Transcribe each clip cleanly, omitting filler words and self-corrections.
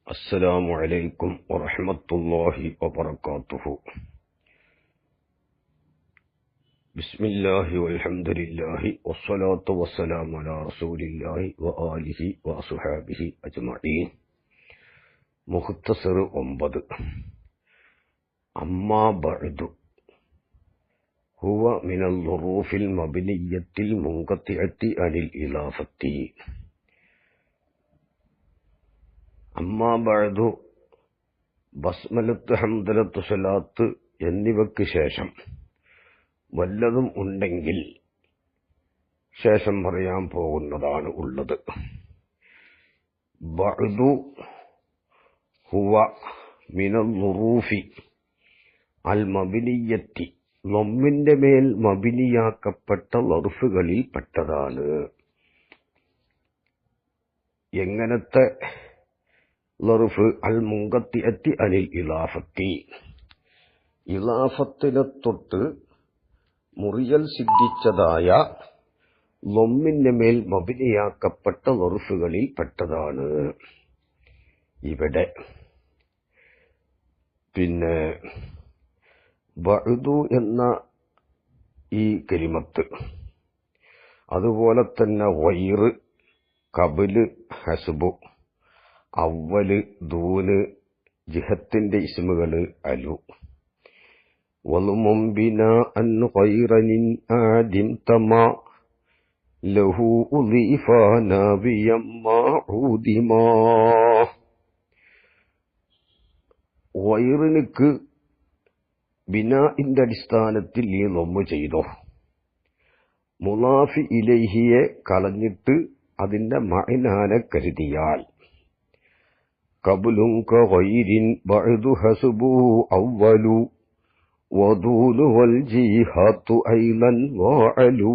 السلام عليكم ورحمة الله وبركاته. بسم الله والحمد لله والصلاة والسلام على رسول الله وآله وأصحابه أجمعين. مختصر 9. أما بعد هو من الظروف المبنية المنقطعة عن الإضافة. അമ്മാ ബഅദു ബസ്മലത്ത് ഹംദലത്ത് സ്വലാത്ത് എന്നിവയ്ക്ക് ശേഷം വല്ലതും ഉണ്ടെങ്കിൽ ശേഷം പറയാൻ പോകുന്നതാണ് ഉള്ളത്. ബഅദു ഹുവ മിനൽ ളുറൂഫി അൽ മബിനിയത്തി, ലമ്മിന്റെ മേൽ മബിനിയാക്കപ്പെട്ട ലർഫുകളിൽ പെട്ടതാണ്. എങ്ങനത്തെ ലർഫ്? അൽ മുൻഖത്തിഅത്തി അനിൽ ഇലാഫത്തി, ഇലാഫത്തിനെ തൊട്ട് മുറിയൽ സിദ്ധിച്ചതായ ലമ്മിന്റെ മേൽ മബിനിയാക്കപ്പെട്ട ലർഫുകളിൽ പെട്ടതാണ് ഇവിടെ. പിന്നെ ബഅദു എന്ന ഈ കലിമത്ത്, അതുപോലെ തന്നെ ഗൈറ്, ഖബ്ല്, ഹസ്ബു, അവല്, ദൂന്, ജിഹത്തിന്റെ ഇസ്മുകള്, അലു. വളുമും ബിനാ അൻ ഗൈറനിൻ ആദിം തമാ ലഹു ഉളീഫാ നാവിയം മാഊദിമാ. ഗൈറിനുക്ക് ബിനാഇന്റെ അടിസ്ഥാനത്തിൽ ഈ ലൊമ്മ് ചെയ്തോ. മുളാഫി ഇലൈഹിയെ കളഞ്ഞിട്ട് അതിന്റെ മഅനാനെ കരുതിയാൽ ഖബ്ലുൻ കഗൈരിൻ ബഅദു ഹസ്ബുഹു അവ്വലു വദൂലു വൽ ജിഹാത്തു ഐലൻ വഅലു.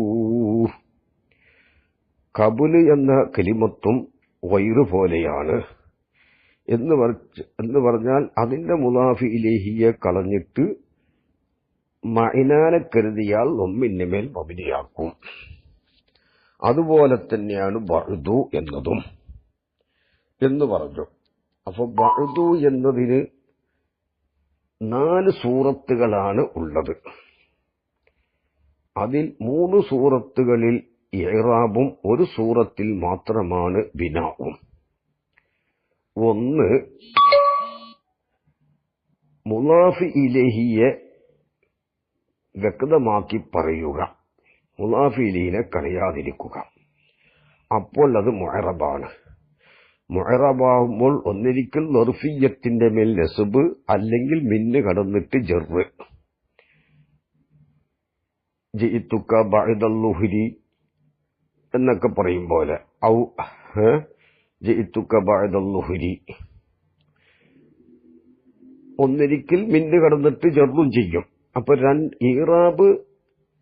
ഖബ്ല് എന്ന കലിമത്തും ഗൈറ് പോലെയാണ് എന്ന് പറഞ്ഞാൽ അതിന്റെ മുളാഫി ഇലൈഹിയെ കളഞ്ഞിട്ട് മഅനാനെ കരുതിയാൽ ലമ്മിന്റെ മേൽ മബിനിയാക്കും. അതുപോലെ തന്നെയാണ് ബഅദു എന്നതും എന്ന് പറഞ്ഞു. അപ്പൊ ബഅദു എന്നതിന് 4 സൂറത്തുകളാണ് ഉള്ളത്. അതിൽ 3 സൂറത്തുകളിൽ ഇഅ്റാബും 1 സൂറത്തിൽ മാത്രമാണ് ബിനാഉം. ഒന്ന്, മുളാഫി ഇലൈഹിയെ വ്യക്തമാക്കി പറയുക, മുളാഫി ഇലൈഹിനെ കളയാതിരിക്കുക. അപ്പോൾ അത് മുഅറബാണ്. മുഅറബാകുമ്പോൾ ഒന്നിരിക്കൽ ലർഫിയ്യത്തിന്റെ മേൽ നസ്ബ്, അല്ലെങ്കിൽ മിന്ന് കടന്നിട്ട് ജർറ്. ജിഇതുക ബഅദൽ ളുഹ്രി എന്നൊക്കെ പറയും പോലെ, ഔ ജിഇതുക ബഅദൽ ളുഹ്രി, ഒന്നിരിക്കൽ മിന്ന് കടന്നിട്ട് ജർറും ചെയ്യും. അപ്പൊ ഇറാബ്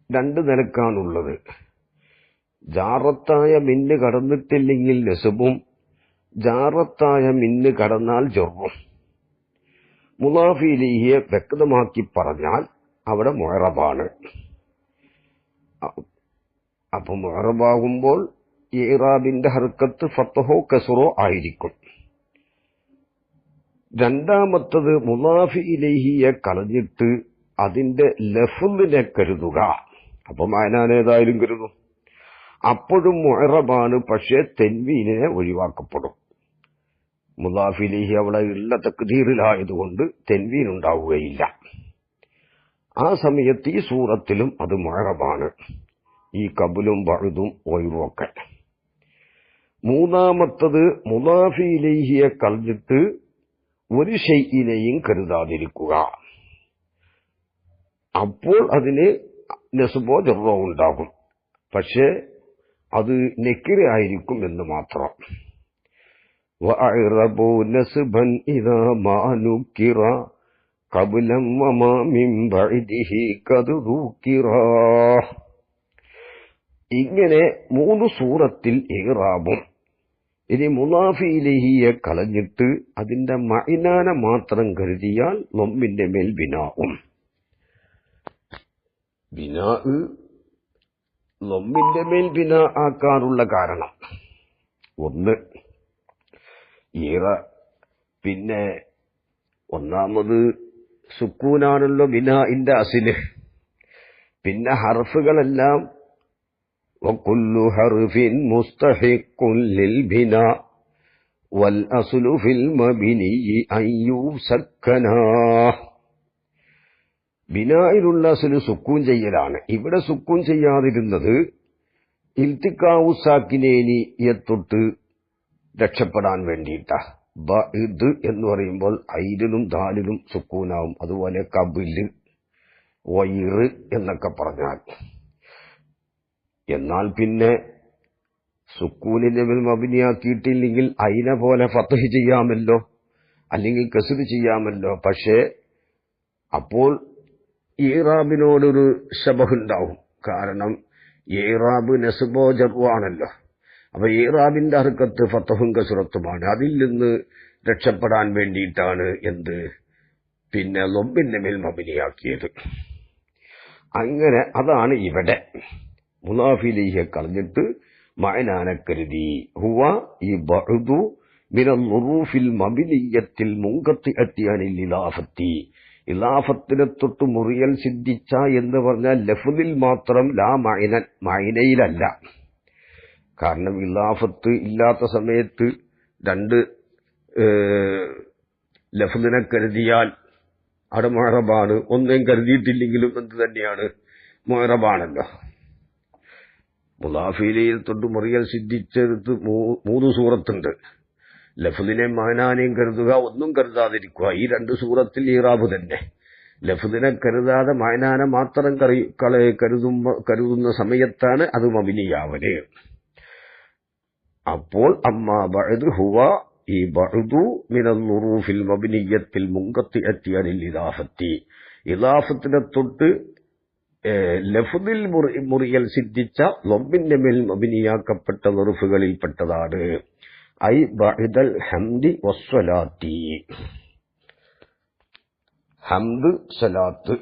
2 നിലക്കാണുള്ളത്. ജാറത്തായ മിന്ന് കടന്നിട്ടില്ലെങ്കിൽ നസ്ബും, ജാറത്തായ മിന്ന് കടന്നാൽ ജർറും. മുളാഫി ഇലൈഹിയെ വ്യക്തമാക്കി പറഞ്ഞാൽ അവിടെ മുഅറബാണ്. അപ്പൊ മുഅറബാകുമ്പോൾ ഇറാബിന്റെ ഹർക്കത്ത് ഫത്ഹോ കസ്റോ ആയിരിക്കും. രണ്ടാമത്തത് മുളാഫി ഇലൈഹിയെ കളഞ്ഞിട്ട് അതിന്റെ ലഫ്ളിനെ കരുതുക. അപ്പൊ മഅനാനേതായാലും കരുതും. അപ്പോഴും മുഅറബാണ്, പക്ഷേ തൻവീനിനെ ഒഴിവാക്കപ്പെടും. മുളാഫി ഇലൈഹി അവിടെ ഉള്ള തക്ദീറിലായതുകൊണ്ട് തൻവീൻ ഉണ്ടാവുകയില്ല. ആ സമയത്ത് ഈ സൂറത്തിലും അത് മുഅറബാണ്, ഈ ഖബ്ലും ബഅദും ഗൈറും ഒക്കെ. മൂന്നാമത്തത് മുളാഫി ഇലൈഹിയെ കളഞ്ഞിട്ട് ഒരു ഷൈഇനെയും കരുതാതിരിക്കുക. അപ്പോൾ അതിന് നസ്ബോ ജർറോ ഉണ്ടാകും, പക്ഷേ അത് നെക്കിറ ആയിരിക്കും എന്ന് മാത്രം. വഅറബു നസ്ബൻ ഇദാ മാ നുകിറ ഖബ്ലൻ വമാ മിൻ ബഅദിഹി ഖദ് ദുകിറ. ഇങ്ങനെ 3 സൂറത്തിൽ ഇറാബും. ഇനി മുളാഫി ഇലൈഹിയെ കളഞ്ഞിട്ട് അതിന്റെ മഅനാനെ മാത്രം കരുതിയാൽ ലമ്മിന്റെ മേൽ ബിനാഉം. ബിനാ ലമ്മിന്റെ മേൽ ബിനാ ആക്കാനുള്ള കാരണം, ഒന്ന്, പിന്നെ ഒന്നാമത് സുക്കൂനാണല്ലോ ബിനാഇന്റെ അസില്. പിന്നെ ഹർഫുകളെല്ലാം വകുല്ലു ഹർഫിൻ മുസ്തഹിഖുൻ ലിൽ ബിനാ വൽ അസ്ലു ഫിൽ മബനി അയ്യുസക്കനാ. ബിനായിലുള്ള അസ്ലു സുക്കൂൻ ചെയ്യലാണ്. ഇവിടെ സുക്കൂൻ ചെയ്യാതിരുന്നത് ഇൽത്തിഖാഉ സാക്കിനേനിയെ തൊട്ട് രക്ഷപ്പെടാൻ വേണ്ടിയിട്ടാ. ബഇദ് എന്ന് പറയുമ്പോൾ ഐലിനും ദാലിനും സുക്കൂനാവും. അതുപോലെ കബില്, വൈറ് എന്നൊക്കെ പറഞ്ഞാൽ. എന്നാൽ പിന്നെ സുക്കൂനിന്റെ മേൽ മബിനിയാക്കിയിട്ടില്ലെങ്കിൽ അയിനെ പോലെ ഫത്ഹ് ചെയ്യാമല്ലോ, അല്ലെങ്കിൽ കസ്റ് ചെയ്യാമല്ലോ. പക്ഷേ അപ്പോൾ ഈറാബിനോടൊരു ശബഹുണ്ടാവും. കാരണം ഈറാബ് നസ്ബോ ജർവോ ആണല്ലോ. അപ്പൊ ഈറാബിന്റെ ഹർക്കത്ത് ഫത്ഹും കസ്റത്തുമാണ്. അതിൽ നിന്ന് രക്ഷപ്പെടാൻ വേണ്ടിയിട്ടാണ് എന്ത് പിന്നെ ലൊബിന്റെ മേൽ മബിനിയാക്കിയത്. അങ്ങനെ അതാണ് ഇവിടെ മുലാഫിലിയെ കളഞ്ഞിട്ട് മഅനാനെ കരുതി. ഹുവ ഈ ബഅദു മിനൽ ളുറൂഫിൽ മബിനിയത്തിൽ മുൻഖത്തിഅത്തി അനിൽ ഇലാഫത്തി. ഇലാഫത്തിനെ തൊട്ട് മുറിയൽ സിദ്ധിച്ച എന്ന് പറഞ്ഞാൽ ലഫ്ദിൽ മാത്രം, ലാ മഅനൻ, മഅനയിലല്ല. കാരണം ഇലാഫത്ത് ഇല്ലാത്ത സമയത്ത് രണ്ട് ലഫ്ദിനെ കരുതിയാൽ അവിടെ മുഅറബാണ്. ഒന്നും കരുതിയിട്ടില്ലെങ്കിലും എന്ത് തന്നെയാണ്, മുഅറബാണല്ലോ. മുലാഫിലിയിൽ തൊട്ട് മുറിയൽ സിദ്ധിച്ചെടുത്ത് 3 സൂറത്തുണ്ട്. ലഫ്ദിനെ മാനാനെയും കരുതുക, ഒന്നും കരുതാതിരിക്കുക. ഈ 2 സൂറത്തിൽ ഈറാബ് തന്നെ. ലഫ്ദിനെ കരുതാതെ മാനാനെ മാത്രം കരുതുന്ന സമയത്താണ് അത് മബിനിയാവല്. അപ്പോൾ അമ്മാ ബഅദ് ഹുവ ഈ ബഅദു മിനൽ ളുറൂഫിൽ മബ്നിയത്തിൽ മുൻഖത്തിഅത്തി അനിൽ ഇദാഫത്തി. ഇദാഫത്തിനെ തൊട്ട് ലഫ്ദിൽ മുറിയൽ സിദ്ധിച്ച ലൊബിന്റെ മേൽ മബ്നിയാക്കപ്പെട്ട ളുറൂഫുകളിൽ പെട്ടതാണ്. ഐ ബഅദൽ ഹംദി വസ്സലാത്തി. ഹംദ്, സലാത്ത്.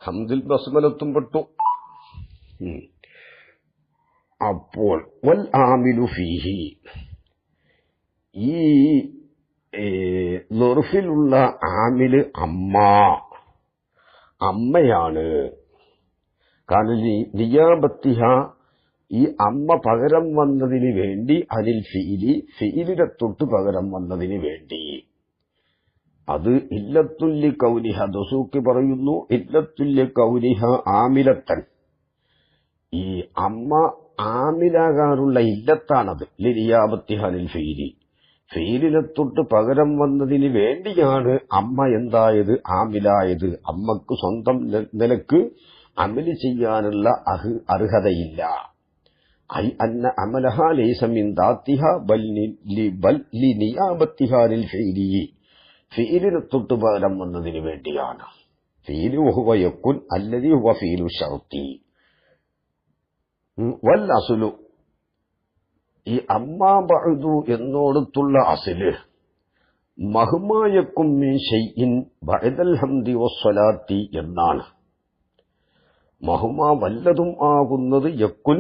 ഹംദിൽ ബസ്മലത്തും പെട്ടു. അപ്പോൾ വൽ ആമിലു ഫീഹി, ഈ ളുർഫിലുള്ള ആമില് അമ്മയാണ്. കാരണം നിയാബത്തിഹ, ഈ അമ്മ പകരം വന്നതിന് വേണ്ടി, അനിൽ ഫിഇലിനെ തൊട്ട് പകരം വന്നതിന് വേണ്ടി. അത് ഇല്ലത്തുല്ലി കൗനിഹ, ദസൂക്കി പറയുന്നു, ഇല്ലത്തുല്ലി കൗനിഹ ആമിലത്തൻ. ഈ അമ്മ ആമിലാകാനുള്ള ഇല്ലത്താണത്. ലിനിയാബത്തിഹ അനിൽ ഫീലിനെ തൊട്ട് പകരം വന്നതിന് വേണ്ടിയാണ് അമ്മ എന്തായത്, ആമിലായത്. അമ്മക്ക് സ്വന്തം നിലക്ക് അമല് ചെയ്യാനുള്ള അർഹതയില്ല. ഐ അന്ന അമലഹ ലൈസ മിൻ ദാത്തിഹ ബൽ ലിനിയാബത്തിഹ അനിൽ ഫീലിനെ തൊട്ട് പകരം വന്നതിന് വേണ്ടിയാണ്. ഫീലു ഹുവ യകുൻ അല്ലദി ഹുവ ഫീലു ശർത്തി. വൽ അസ്ലു, ഈ അമ്മാ ബഅദു എന്നോടത്തുള്ള അസ്ല് മഹ്മാ യകുൻ മിൻ ഷൈഇൻ ബഅദൽ ഹംദി വസ്സലാത്തി എന്നാണ്. മഹ്മാ വല്ലതും ആകുന്നത്, യകുൻ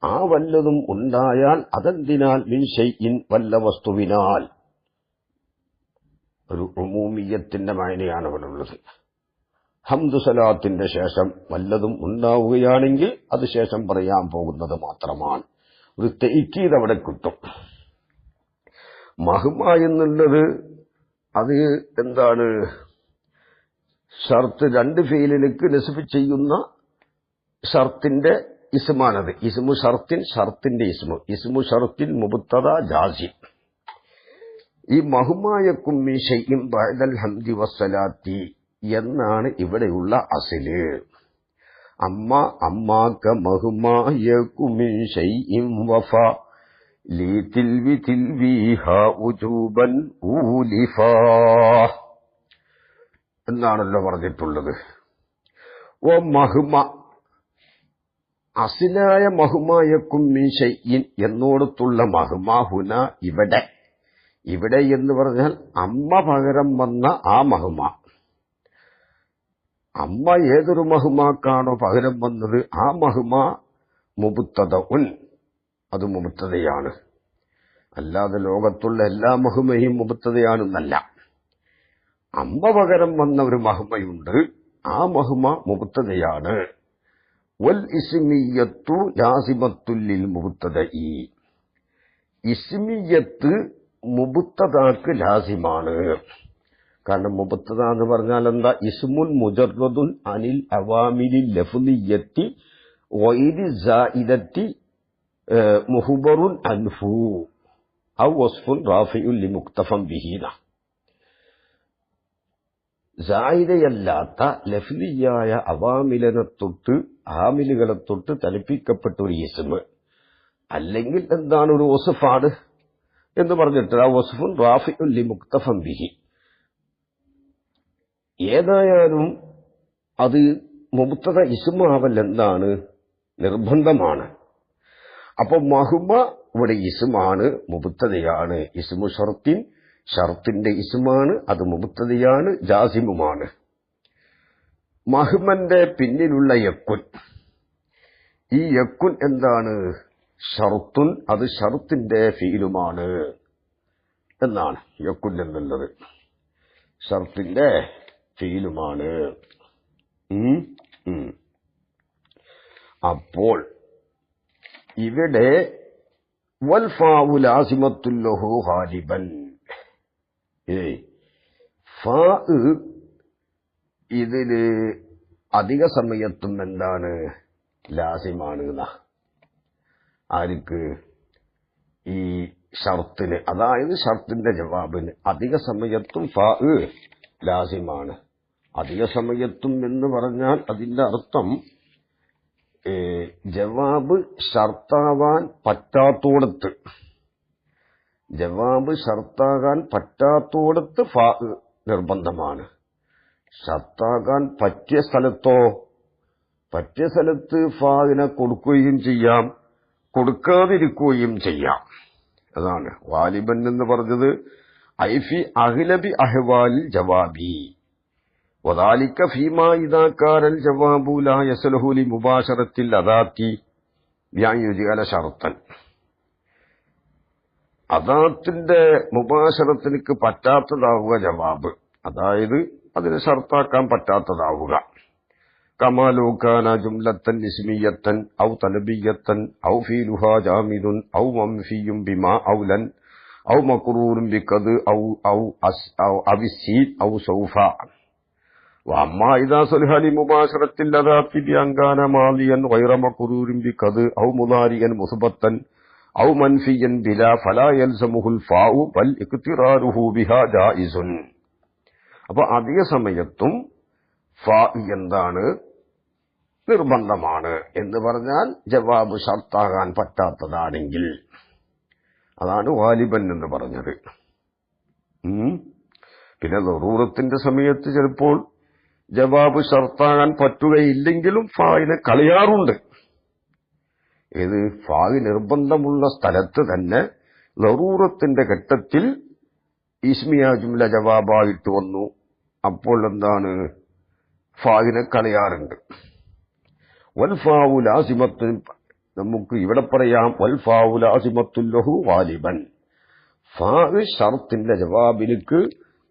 ആ വല്ലതും ഉണ്ടായാൽ, അതെന്തിനാൽ, മിൻ ഷൈഇൻ വല്ല വസ്തുവിനാൽ. ഒരു ഉമൂമിയത്തിന്റെ മഅനയാണ് അവിടെ ഉള്ളത്. ഹംദ് സലാത്തിന്റെ ശേഷം വല്ലതും ഉണ്ടാവുകയാണെങ്കിൽ അത് ശേഷം പറയാൻ പോകുന്നത് മാത്രമാണ്. ഒരു തഅക്കീദ് അവിടെ കിട്ടും. മഹ്മ എന്നുള്ളത് അത് എന്താണ്, ഷർത്ത്, 2 ഫീലിലേക്ക് നസ്ബ് ചെയ്യുന്ന ഷർത്തിന്റെ ഇസ്മാനത്. ഇസ്മു ഷർത്തിൻ, ഷർത്തിന്റെ ഇസ്മു ഷർത്തിൻ മുബ്തദ ജാസിം. ഈ മഹ്മായക്കും മിൻ ഷൈഇൻ ബഅദൽ ഹംദി വസ്സലാത്തി എന്നാണ് ഇവിടെയുള്ള അസ്ല്. അമ്മാക മഹ്മായക്കും മിൻ ഷൈഇൻ വഫ ലി തിൽവിഹാ ഉജൂബൻ ഊലിഫാ എന്നാണല്ലോ പറഞ്ഞിട്ടുള്ളത്. ഓ മഹ്മ, അസ്ലായ മഹ്മായക്കും മിൻ ഷൈഇൻ എന്നോടത്തുള്ള മഹ്മ ഹുന, ഇവിടെ എന്ന് പറഞ്ഞാൽ അമ്മ പകരം വന്ന ആ മഹ്മ. അമ്മ ഏതൊരു മഹ്മാക്കാണോ പകരം വന്നത് ആ മഹ്മ മുബ്തദഉൻ, അത് മുബ്തദയാണ്. അല്ലാതെ ലോകത്തുള്ള എല്ലാ മഹുമയും മുബത്തതയാണെന്നല്ല. അമ്മ പകരം വന്ന ഒരു മഹുമയുണ്ട്, ആ മഹുമ മുബത്തതയാണ്. വൽ ഇസ്മിയ്യത്തു ലാസിമത്തുൽ ലിൽ മുബത്തദഇ, ഇസ്മിയ്യത്ത് മുബത്തദാക്ക് ലാസിമാണ്. കാരണം മുബത്തദ എന്ന് പറഞ്ഞാൽ എന്താ? ഇസ്മുൻ മുജറദുൻ അനിൽ അവാമിലിൽ ലഫ്ളിയ്യത്തി ഗൈരി സായിദത്തി മുഹ്ബറുൻ അൻഹു ഔ വസ്ഫുൻ റാഫിഉൻ ലിമുക്തഫൻ ബിഹിന. സായിദയല്ലാത്ത ലഫ്ലിയായ അവാമിലിനെ തൊട്ട് ആമിലുകളെ തൊട്ട് തലപ്പിക്കപ്പെട്ട ഒരു ഇസ്മ്, അല്ലെങ്കിൽ എന്താണ് ഒരു വസ്ഫാണ് എന്ന് പറഞ്ഞിട്ട് ആ വസ്ഫുൻ റാഫിഉൻ ലിമുക്തഫൻ ബിഹി. ഏതായാലും അത് മുബ്തദ ഇസ്മാവൽ എന്താണ്? നിർബന്ധമാണ്. അപ്പൊ മഹുമ ഇവിടെ ഇസ്മാണ്, മുബ്തദയാണ്. ഇസ്മു ഷർത്തിൻ, ഷർത്തിന്റെ ഇസ്മാണ്, അത് മുബ്തദയാണ്, ജാസിമുമാണ്. മഹ്മന്റെ പിന്നിലുള്ള യക്കുൻ, ഈ യക്കുൻ എന്താണ്? ഷർത്തുൻ, അത് ഷർത്തിന്റെ ഫീലുമാണ് എന്നാണ്. യക്കുൻ എന്നുള്ളത് ഷർത്തിന്റെ ഫീലുമാണ്. അപ്പോൾ ഇവിടെ വൽ ഫാഉ ലാസിമത്തുൽ ലഹു ഗാലിബൻ, ഫാ ഇതില് അധിക സമയത്തും എന്താണ്? ലാസിമാണ്. ആർക്ക്? ഈ ഷർത്തിന്, അതായത് ഷർത്തിന്റെ ജവാബിന് അധിക സമയത്തും ഫാ ലാസിമാണ്. അധിക സമയത്തും എന്ന് പറഞ്ഞാൽ അതിന്റെ അർത്ഥം ജവാബ് ഷർത്താവാൻ പറ്റാത്തോടത്ത്, ജവാബ് ഷർത്താകാൻ പറ്റാത്തോടത്ത് ഫാ നിർബന്ധമാണ്. ഷർത്താകാൻ പറ്റിയ സ്ഥലത്തോ, പറ്റിയ സ്ഥലത്ത് ഫാവിനെ കൊടുക്കുകയും ചെയ്യാം, കൊടുക്കാതിരിക്കുകയും ചെയ്യാം. അതാണ് വാലിബൻ എന്ന് പറഞ്ഞത്. ഐഫി അഹ്ലബി അഹ്വാലിൽ ജവാബി വദാലിക ഫീമാ ഇദാ കാനൽ ജവാബു ലാ യസ്ലഹു ലി മുബാശറത്തിൽ അദാത്തി ബിഅൻ ഷർത്തൻ. അദാത്തിന്റെ മുബാശറത്തിനക്ക് പറ്റാത്തതാവുക ജവാബ്, അതായത് അതിനെ ഷർത്താക്കാൻ പറ്റാത്തതാവുക. കമാ ലൗ കാന ജുംലത്തൻ ഇസ്മിയത്തൻ ഔ തലബിയത്തൻ ഔ ഫീലുഹാ ജാമിദുൻ ഔ മംഫിയും ബിമാ ഔ ലൻ ഔ മക്റൂറുൻ ബിഖദ് ഔ അവിസീൻ ഔ സൗഫ. വഅമ്മാ ഇദാ സലഹ ലി മുബാശറത്തിൽ അദാത്തി ബിഅൻ കാന മാദിയൻ ഗൈറ മക്റൂറിൻ ബിഖദ് ഔ മുദാരിയൻ മുസ്ബത്തൻ ഔ മൻഫിയൻ ബിലാ ഫലാ യൽസമുഹുൽ ഫാഉ ബൽ ഇഖ്തിറാറുഹു ബിഹാ ജായിസുൻ. അപ്പോൾ അധിക സമയത്തും ഫാ എന്താണ്? നിർബന്ധമാണ്. എന്ന് പറഞ്ഞാൽ ജവാബ് ഷർത്താകാൻ പറ്റാത്തതാണെങ്കിൽ, അതാണ് വാലിബൻ എന്ന് പറഞ്ഞത്. പിന്നെ ദറൂറത്തിന്റെ സമയത്ത് ചിലപ്പോൾ ജവാബ് ഷർത്താകാൻ പറ്റുകയില്ലെങ്കിലും ഫായിനെ കളയാറുണ്ട്. ഇത് ഫായി നിർബന്ധമുള്ള സ്ഥലത്ത് തന്നെ ദറൂറത്തിന്റെ ഘട്ടത്തിൽ ഇസ്മിയ ജുംല ജവാബായിട്ട് വന്നു, അപ്പോൾ എന്താണ്? ഫായിനെ കളയാറുണ്ട്. വൽ ഫാഉ ലാസിമത്തുൻ, നമുക്ക് ഇവിടെ പറയാം വൽ ഫാഉ ലാസിമത്തുൽ ലഹു ഗാലിബൻ. ഫാ ഷർത്തിന്റെ ജവാബിലേക്ക്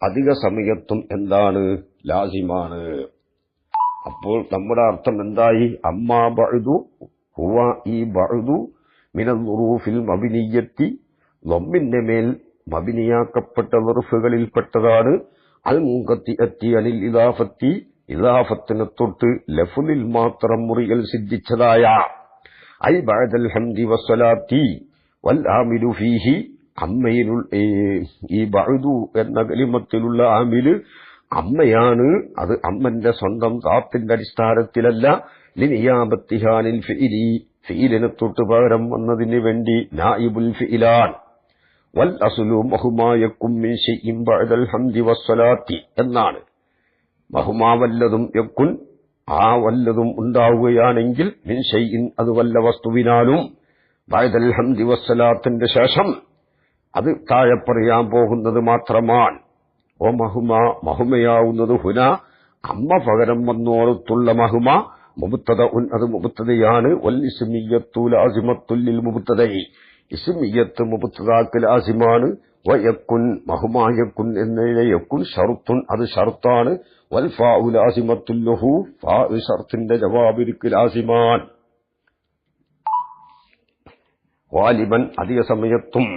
അധിക സമയത്തും എന്താണ്? ലാസിമാണ്. അപ്പോൾ നമ്മുടെ അർത്ഥം എന്തായി? അമ്മാ ബഅദു ഹുവ, ഈ ബഅദു മിനൽ ളുറൂഫിൽ മബ്നിയ്യത്തി, ദമ്മിന്റെ മേൽ മബ്നിയാക്കപ്പെട്ട ളുറൂഫുകളിൽപ്പെട്ടതാണ്. അൽ മുൻഖത്തിഅത്തി അനിൽ ഇദാഫത്തി, ഇദാഫത്തിനെ തൊട്ട് ലഫ്ലിൽ മാത്രം മുറികൾ സിദ്ധിച്ചതായ ഐ ബഅദൽ ഹംദി വസ്സലാത്തി വൽ ആമിലു ഫീഹി, അമ്മയിലുള്ള ഈ ബഅദു എന്ന കലിമത്തിലുള്ള ആമില് അമ്മയാണ്. അത് അമ്മന്റെ സ്വന്തം ദാത്തിന്റെ അടിസ്ഥാനത്തിലല്ല. ലിനിയാബത്തിഹാനിൽ ഫിഇലി, ഫിഇലിനെ തൊട്ട് പകരം വന്നതിന് വേണ്ടി നായിബുൽ ഫിഇലാൻ. വൽ അസ്ലു മഹുമാ യകും മിൻ ശൈഇൻ ബഅദൽ ഹംദി വസ്സലാത്തി എന്നാണ്. മഹുമാ വല്ലതും യകുൻ, ആ വല്ലതും ഉണ്ടാവുകയാണെങ്കിൽ, മിൻ ശൈഇൻ അത് വല്ല വസ്തുവിനാലും, ബഅദൽ ഹംദി വസ്സലാത്തിന്റെ ശേഷം അത് താഴെ പറയാൻ പോകുന്നത് മാത്രമാണ്. ഓ മഹുമ, മഹുമയാവുന്നത് ഹുന അമ്മ പകരം വന്നോടത്തുള്ള മഹുമ മുബ്തദഉൻ, അത് മുബ്തദയാണ്. വൽ ഇസ്മിയ്യത്തു ലാസിമത്തുൽ ലിൽ മുബ്തദഇ, ഇസ്മിയത്ത് മുബ്തദാക്ക് ലാസിമാണ്. വയക്കുൻ മഹുമായക്കുൻ എന്നതിലെ യക്കുൻ ഷർത്തുൻ അത് ഷർത്താണ്. വൽ ഫാഉ ലാസിമത്തുൽ ലഹു ഫാ ഷർത്തിന്റെ ജവാബിരിക്ക് ലാസിമാൻ. വാലിബൻ അധിക സമയത്തും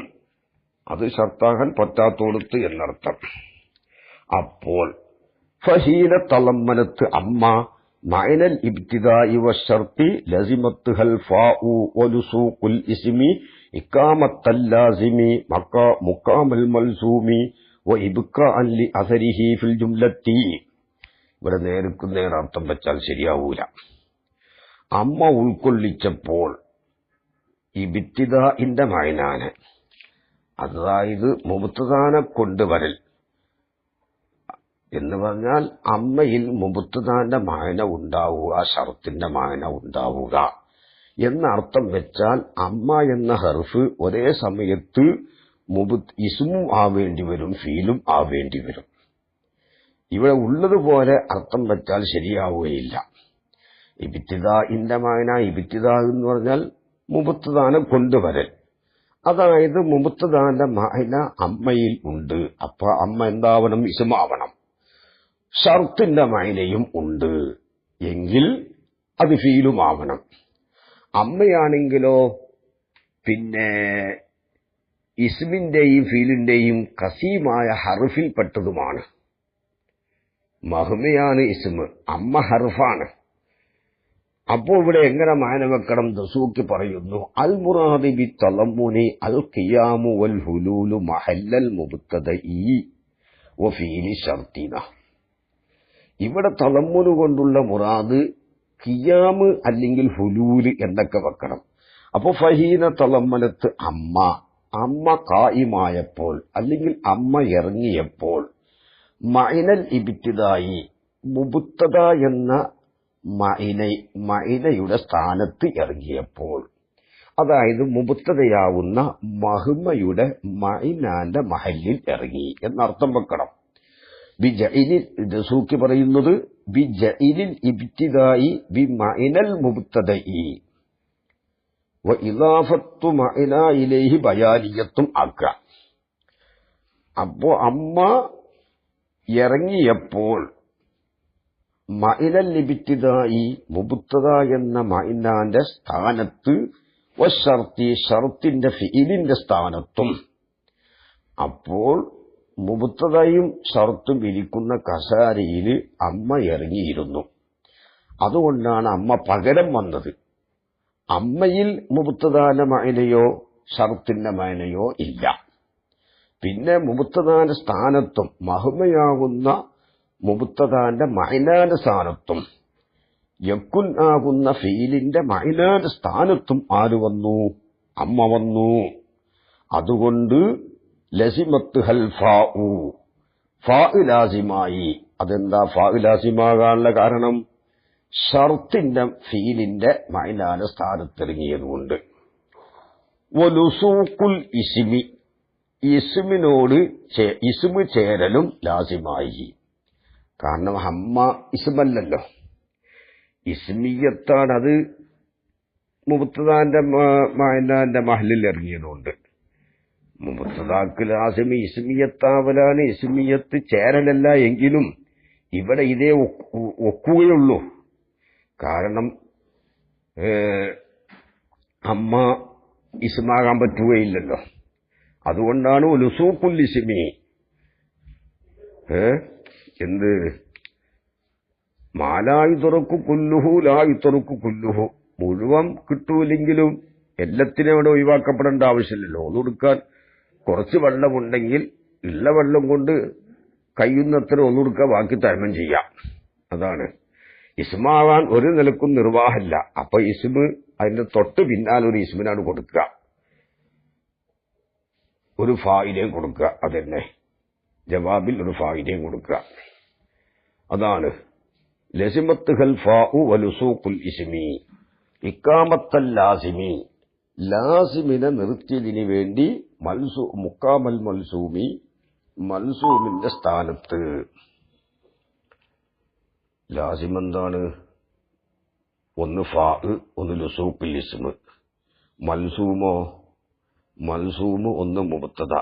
അത് ഷർത്താകാൻ പറ്റാത്തോടത്ത് എന്നർത്ഥം. അപ്പോൾ ഫഹീന തളമ്മനത്ത് അമ്മ മഅനൽ ഇബ്തിദാഇ വശർത്തി ലസിമത്തുൽ ഫാഉ വലുസൂഖുൽ ഇസ്മി ഇഖാമത്തൽ ലാസിമി മുഖാമൽ മൽസൂമി വഇബ്ഖാഅൻ ലി അസരിഹി ഫിൽ ജുംലത്തി. ഇവിടെ നേർ അർത്ഥം വെച്ചാൽ ശരിയാവൂല. അമ്മ ഉൾക്കൊള്ളിച്ചപ്പോൾ ഇബ്തിദാഇന്റെ മഅനാണ്, അതായത് മുബ്തദാനെ കൊണ്ടുവരൽ എന്ന് പറഞ്ഞാൽ അമ്മയിൽ മുബ്തദാന്റെ മായന ഉണ്ടാവുക, ഷർത്തിന്റെ മായന ഉണ്ടാവുക എന്നർത്ഥം വെച്ചാൽ അമ്മ എന്ന ഹർഫ് ഒരേ സമയത്ത് ഇസ്മും ആവേണ്ടി വരും, ഫീലും ആവേണ്ടി വരും. ഇവിടെ ഉള്ളതുപോലെ അർത്ഥം വെച്ചാൽ ശരിയാവുകയില്ല. ഇബ്തിദാഇന്റെ മായന, ഇബ്തിദാ എന്ന് പറഞ്ഞാൽ മുബ്തദാനെ കൊണ്ടുവരൽ, അതായത് മുബ്തദാന്റെ മായന അമ്മയിൽ ഉണ്ട്. അപ്പൊ അമ്മ എന്താവണം? ഇസ്മാവണം. ഷർത്തിന്റെ മൈനയും ഉണ്ട് എങ്കിൽ അത് ഫീലുമാവണം. അമ്മയാണെങ്കിലോ പിന്നെ ഇസ്മിന്റെയും ഫീലിന്റെയും കസീമായ ഹർഫിൽപ്പെട്ടതുമാണ്. മഹ്മയാണ് ഇസ്മ്, അമ്മ ഹർഫാണ്. അപ്പോ ഇവിടെ എങ്ങനെ മാന വെക്കണം? ദസൂക്കി പറയുന്നു, അൽ മുറാദി ബി തളമ്മുനി അൽ ഖിയാമു വൽ ഹുലൂലു മഹല്ലൽ മുബ്തദഇ വഫീലി ഷർത്തിന. ഇവിടെ തളമ്മുന് കൊണ്ടുള്ള മുറാദ് ഖിയാമ് അല്ലെങ്കിൽ ഹുലൂല് എന്നൊക്കെ വെക്കണം. അപ്പൊ ഫഹീന തളമ്മനത്ത് അമ്മ, അമ്മ ഖായിമായപ്പോൾ അല്ലെങ്കിൽ അമ്മ ഇറങ്ങിയപ്പോൾ, മഅനൽ ഇബ്തിദായി മുബ്തദ എന്ന മഅനയുടെ സ്ഥാനത്ത് ഇറങ്ങിയപ്പോൾ, അതായത് മുബ്തദയാവുന്ന മഹ്മയുടെ മഅനാന്റെ മഹല്ലിൽ ഇറങ്ങി എന്നർത്ഥം വെക്കണം. ബിജഇലിൽ ദസൂക്കി പറയുന്നത് ബിജഇലിൽ ഇബ്തിദായി ബിമഅനൽ മുബ്തദഇ വഇളാഫത്തു മഅന ഇലൈഹി ബയാനിയത്തും ആക്ക. അപ്പോ അമ്മ ഇറങ്ങിയപ്പോൾ മഅനൽ ഇബ്തിദായി മുബ്തദ എന്ന മഅനാന്റെ സ്ഥാനത്ത് വശർത്തി ഷർത്തിന്റെ ഫിഇലിന്റെ സ്ഥാനത്തും, അപ്പോൾ മുബ്തദയും ഷർത്തും ഇരിക്കുന്ന കസാരയിൽ അമ്മ ഇറങ്ങിയിരുന്നു. അതുകൊണ്ടാണ് അമ്മ പകരം വന്നത്. അമ്മയിൽ മുബ്തദാന്റെ മഅനയോ ഷർത്തിന്റെ മഅനയോ ഇല്ല. പിന്നെ മുബ്തദാന്റെ സ്ഥാനത്തും മഹ്മയാകുന്ന മുബ്തദാന്റെ മഅനാന്റെ സ്ഥാനത്തും യക്കുൻ ആകുന്ന ഫീലിന്റെ മഅനാന്റെ സ്ഥാനത്തും ആര് വന്നു? അമ്മ വന്നു. അതുകൊണ്ട് ലസിമത്തുൽ ഫാഉ, ഫാ ലാസിമായി. അതെന്താ ഫാ ലാസിമാകാനുള്ള കാരണം? ഷർത്തിന്റെ ഫീലിന്റെ മഅനാന്റെ സ്ഥാനത്തിറങ്ങിയതുകൊണ്ട്. വലുസൂഖുൽ ഇസ്മി, ഇസ്മിനോട് ഇസ്മ് ചേരലും ലാസിമായി. കാരണം അമ്മ ഇസ്മല്ലല്ലോ, ഇസ്മിയത്താണ്. അത് മുബ്തദാന്റെ മഅനാന്റെ മഹല്ലിൽ ഇറങ്ങിയതുകൊണ്ട് മുബ്തദാക്ക് ലാസിമി ഇസ്മിയത്താവലാണ്. ഇസ്മിയത്ത് ചേരലല്ല എങ്കിലും ഇവിടെ ഇതേ ഒക്കുകയുള്ളൂ. കാരണം അമ്മ ഇസ്മാകാൻ പറ്റുകയില്ലല്ലോ. അതുകൊണ്ടാണ് ഉലുസൂഖുൽ ഇസ്മി എന്ത് മാലായി തുറക്കു കുല്ലുഹു ലായി തുറക്കു കുല്ലുഹു. മുഴുവൻ കിട്ടൂലെങ്കിലും എല്ലാത്തിനും അവിടെ ഒഴിവാക്കപ്പെടേണ്ട ആവശ്യമില്ലല്ലോ. ഒന്ന് കൊടുക്കാൻ കുറച്ച് വെള്ളമുണ്ടെങ്കിൽ ഉള്ള വെള്ളം കൊണ്ട് കഴിയുന്നത്ര ഒന്ന് കൊടുക്കുക, ബാക്കി തൈമം ചെയ്യാം. അതാണ് ഇസ്മാവാൻ ഒരു നിലക്കും നിർവാഹമില്ല. അപ്പൊ ഇസ്മ് അതിന്റെ തൊട്ട് പിന്നാലെ ഒരു ഇസ്മിനാണ് കൊടുക്കുക, ഒരു ഫായിലേയും കൊടുക്കുക. അതന്നെ ജവാബിൽ ഒരു ഫായിലേയും കൊടുക്കുക. അതാണ് ലസിമത്തുൽ ഫാഉ വലുസൂഖുൽ ഇസ്മി ഇഖാമത്തൽ ലാസിമി. ലാസിമിനെ നിർത്തിയതിന് വേണ്ടി മുഖാമൽ മൽസൂമി, മൽസൂമിന്റെ സ്ഥാനത്ത്. ലാസിം എന്താണ്? ഒന്ന് ഫാ, ഒന്ന് ലുസൂഖുൽ ഇസ്മ്. മൽസൂമോ മൽസൂമ് ഒന്ന് മുബത്തദ.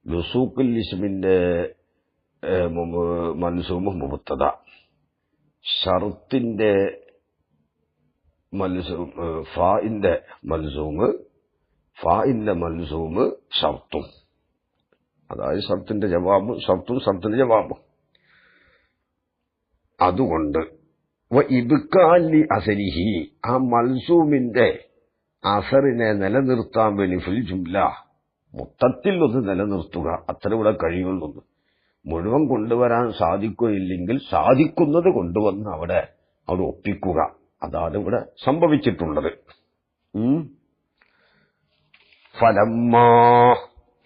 ലുസൂഖുൽ ഇസ്മിന്റെ മൽസൂമ് മുബത്തദ. ഷർത്തിന്റെ ഫാഇന്റെ മൽസൂമ് ഷർത്തും. അതായത് ഷർത്തിന്റെ ജവാബും ഷർത്തിന്റെ ജവാബും. അതുകൊണ്ട് ഇബ്കാലി അസരിഹി, ആ മൽസൂമിന്റെ അസറിനെ നിലനിർത്താൻ വേണ്ടി ഫിൽ ജുംല മൊത്തത്തിൽ ഒന്ന് നിലനിർത്തുക, അത്ര ഇവിടെ കഴിയുള്ളൂ. മുഴുവൻ കൊണ്ടുവരാൻ സാധിക്കുകയില്ലെങ്കിൽ സാധിക്കുന്നത് കൊണ്ടുവന്ന് അവിടെ ഒപ്പിക്കുക. അതാണ് ഇവിടെ സംഭവിച്ചിട്ടുള്ളത്. ഫലമ്മാ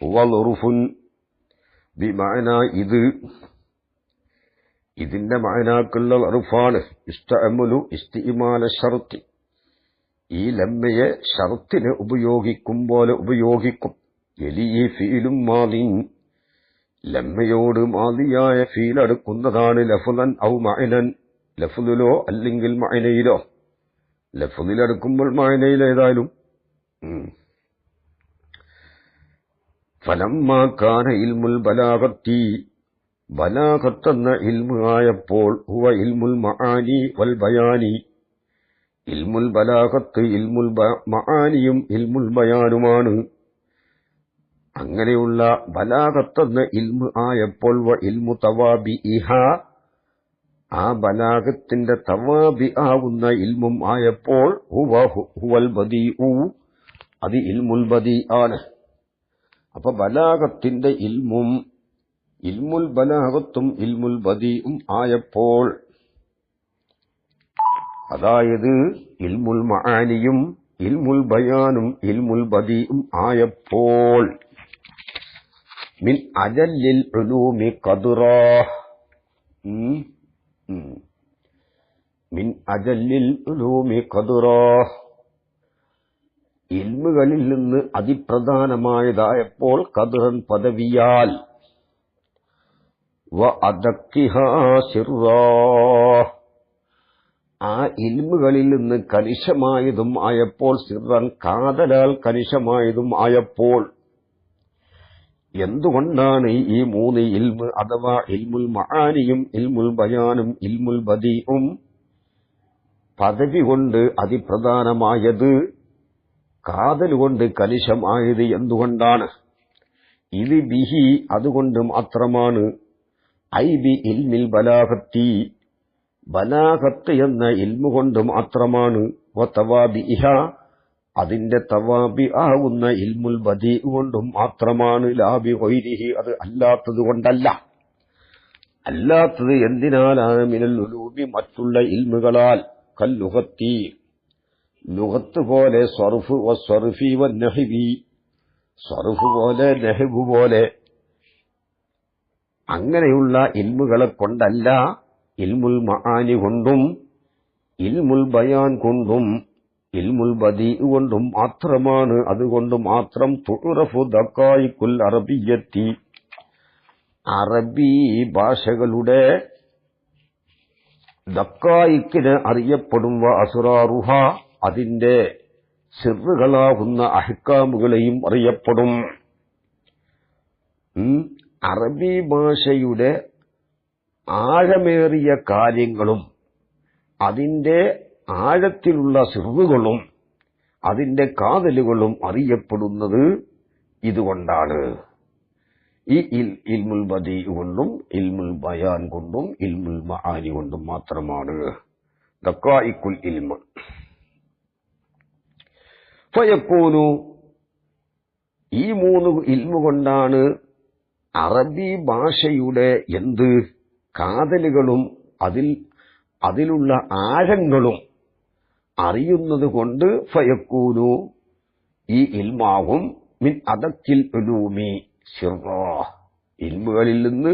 വളുറുഫുൻ ബിമഅന, ഇതിന്റെ മഅനാക്കുള്ള ഉർഫാണ്. ഇസ്തഅമലു ഇസ്തിഇമാല ശർത്തി, ഈ ലമ്മയെ ഷർത്തിന് ഉപയോഗിക്കും പോലെ ഉപയോഗിക്കും. എലി ഫീലും മാദിൻ, ലമ്മയോട് മാദിയായ ഫീൽ അടുക്കുന്നതാണ്. ലഫ്ളൻ ഔ മഅനൻ, ലഫ്ളിലോ അല്ലെങ്കിൽ മഅനയിലോ. ലഫ്ളിലടുക്കുമ്പോൾ മഅനയിൽ ഏതായാലും. ഫലമ്മാ കാന ഇൽമുൽ ബലാഗത്തി, ബലാഗത്തെന്ന ഇൽമു ആയപ്പോൾ ഹുവ ഇൽമുൽ മആനി വൽ ബയാനി, ഇൽമുൽ ബലാഗത്ത് ഇൽമുൽ മആനിയും ഇൽമുൽ ബയാനുമാണ്. അങ്ങനെയുള്ള ബലാഗത്തെന്ന ഇൽമു ആയപ്പോൾ വ ഇൽമു തവാബിഇഹ, ആ ബലാഗത്തിന്റെ തവാബി ആവുന്ന ഇൽമും ആയപ്പോൾ ഹുവൽ ബദീഉ, അത് ഇൽമുൽ ബദീ ആണ്. അപ്പൊ ബലാഗത്തിന്റെ ഇൽമും ഇൽമുൽ ബലാഗത്തും ഇൽമുൽ ബദീഉം ആയപ്പോൾ, അതായത് ഇൽമുൽ മആനിയും ഇൽമുൽ ബയാനും ഇൽമുൽ ബദീഉം ആയപ്പോൾ, മിൻ അജല്ലിൽ ഉലൂമി ഖദ്റാ, മിൻ അജല്ലിൽ ഉലൂമി ഖദ്റാ, ഇൽമുകളിൽ നിന്ന് അതിപ്രധാനമായതായപ്പോൾ ഖദ്റൻ പദവിയാൽ, വ അദക്കിഹാ സിർറാ, ആ ഇൽമുകളിൽ നിന്ന് കനിശമായതും ആയപ്പോൾ, സിർറൻ കാതലാൽ കനിശമായതും ആയപ്പോൾ. എന്തുകൊണ്ടാണ് ഈ മൂന്ന് ഇൽമ് അഥവാ ഇൽമുൽ മആനിയും ഇൽമുൽ ബയാനും ഇൽമുൽ ബദീഉം പദവി കൊണ്ട് അതിപ്രധാനമായത്, കാതൽ കൊണ്ട് കനിശമായത് എന്തുകൊണ്ടാണ്? ഇത് ബിഹി, അതുകൊണ്ട് മാത്രമാണ്. ഐ ബി ഇൽമിൽ ബലാഗത്തി, ബലാഗത്ത് എന്ന ഇൽമു കൊണ്ട് മാത്രമാണ്. വ തവാബിഇഹ, അതിന്റെ തവാബി ആവുന്ന ഇൽമുൽ ബദീ കൊണ്ടും മാത്രമാണ്. ലാബി ഗൈരിഹി, അത് അല്ലാത്തത് കൊണ്ടല്ല. അല്ലാത്തത് എന്തിനാലാണ്? മിനൽ ഉലൂമി, മറ്റുള്ള ഇൽമുകളാൽ. കല്ലുഗത്തി, ലുഗത്ത് പോലെ, സർഫ് വസ്സർഫി വന്നഹ്വി, സർഫ് പോലെ നഹ്വ് പോലെ, അങ്ങനെയുള്ള ഇൽമുകളെ കൊണ്ടല്ല. ഇൽമുൽ മആനി കൊണ്ടും ഇൽമുൽ ബയാൻ കൊണ്ടും ഇൽമുൽ ബദീ കൊണ്ടും മാത്രമാണ്. അതുകൊണ്ട് മാത്രം തുറഫു ദഖായിഖുൽ അറബിയ്യത്തി, അറബി ഭാഷകളുടെ ദഖായിഖിന് അറിയപ്പെടും. വ അസ്റാറുഹ, അതിന്റെ സിർറുകളാകുന്ന അഹ്കാമുകളെയും അറിയപ്പെടും. അറബി ഭാഷയുടെ ആഴമേറിയ കാര്യങ്ങളും അതിന്റെ ആഴത്തിലുള്ള സിർറുകളും അതിന്റെ കാതലുകളും അറിയപ്പെടുന്നത് ഇതുകൊണ്ടാണ്. ഈ ഇൽമുൽ ബദീ കൊണ്ടും ഇൽമുൽ ബയാൻ കൊണ്ടും ഇൽമുൽ മആനി കൊണ്ടും മാത്രമാണ്. ദഖായിഖുൽ ഇൽമ്. ഫയഖൂലു, ഈ മൂന്ന് ഇൽമു കൊണ്ടാണ് അറബി ഭാഷയുടെ എന്ത് കാതലുകളും അതിലുള്ള ആഴങ്ങളും അറിയുന്നത് കൊണ്ട് ഫയഖൂലു, ഈ ഇൽമാകും മിൻ അദക്കിൽ ഉലൂമി സിർറാ, ഇൽമുകളിൽ നിന്ന്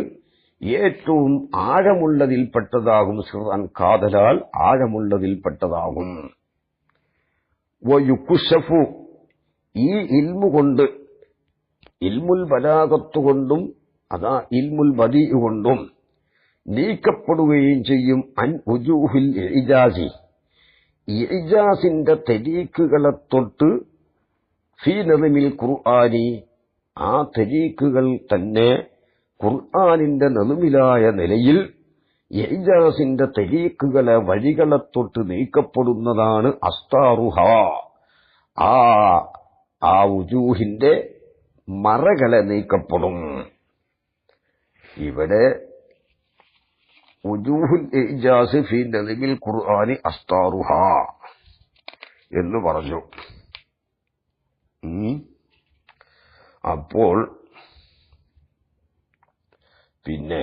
ഏറ്റവും ആഴമുള്ളതിൽപ്പെട്ടതാകും. സിർറൻ, കാതലാൽ ആഴമുള്ളതിൽപ്പെട്ടതാകും. വയുക്ശഫു, ഈ ഇൽമു കൊണ്ട്, ഇൽമുൽ ബലാഗത്തുകൊണ്ടും അതാ ഇൽമുൽ ബദീ കൊണ്ടും നീക്കപ്പെടുകയും ചെയ്യും. അൻ ഉജൂഹിൽ ഇജാസി, ഇജാസിന്റെ തരീഖുകളെ തൊട്ട് ഫീ നദ്മിൽ ഖുർആനി, ആ തരീഖുകൾ തന്നെ ഖുർആനിന്റെ നദ്മിലായ നിലയിൽ ഇജാസിന്റെ തരീഖുകളെ വഴികളെ തൊട്ട് നീക്കപ്പെടുന്നതാണ് അസ്താറുഹ. ആ ഉജൂഹിന്റെ മറകളെ നീക്കപ്പെടും. ഇവിടെ ഉജൂഹുൽ ഇജാസ് ഫീ നദ്മിൽ ഖുർആനി അസ്താറുഹ എന്ന് പറഞ്ഞു. അപ്പോൾ പിന്നെ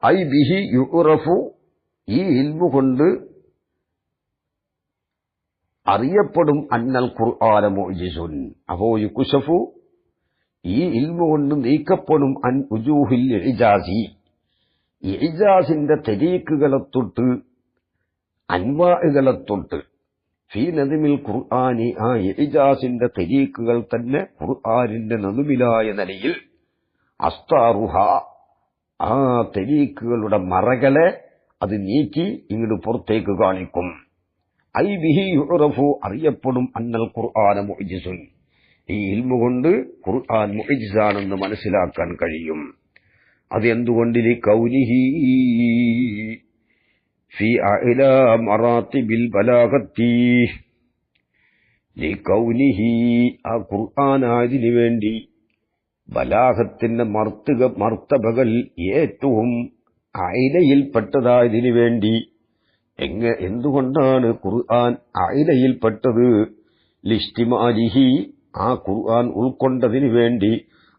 ഐ ബിഹി യുറഫു, ഈ ഇൽമു കൊണ്ട് അറിയപ്പെടും അന്നൽ ഖുർആന മുഅ്ജിസുൻ. അപ്പോ യുക്ശഫു, ഈ ഇൽമു കൊണ്ട് നീക്കപ്പെടും അൻ ഉജൂഹിൽ ഇജാസി, ഇജാസിന്റെ തരീഖുകളെ തൊട്ട് അൻവാഉകളെ തൊട്ട് ഫീ നദ്മിൽ ഖുർആനി, ആ ഇജാസിന്റെ തരീഖുകൾ തന്നെ ഖുർആനിന്റെ നദ്മിലായ നിലയിൽ അസ്താറുഹ, ആ തരീഖുകളുടെ മറകളെ അത് നീക്കി ഇങ്ങോട്ട് പുറത്തേക്ക് കാണിക്കും. ഐ ബിഹി യുറഫു, അറിയപ്പെടും അന്നൽ ഖുർആന മുഅ്ജിസുൻ, ഈ ഇൽമു കൊണ്ട് ഖുർആൻ മുഅ്ജിസാണെന്ന് മനസ്സിലാക്കാൻ കഴിയും. അത് എന്തുകൊണ്ട്? ലികൗനിഹി ഫീ അഅ്ലാ മറാത്തിബിൽ ബലാഗത്തി, ലികൗനിഹി, ആ ഖുർആനായതിനു വേണ്ടി ബലാഗത്തിന്റെ മർത്തബകൾ ഏറ്റവും അയിലയിൽപ്പെട്ടതായതിനു വേണ്ടി. എന്തുകൊണ്ടാണ് ഖുർആൻ അയിലയിൽപ്പെട്ടത്? ലിസ്തിമാലിഹി, ആ ഖുർആൻ ഉൾക്കൊണ്ടതിനു വേണ്ടി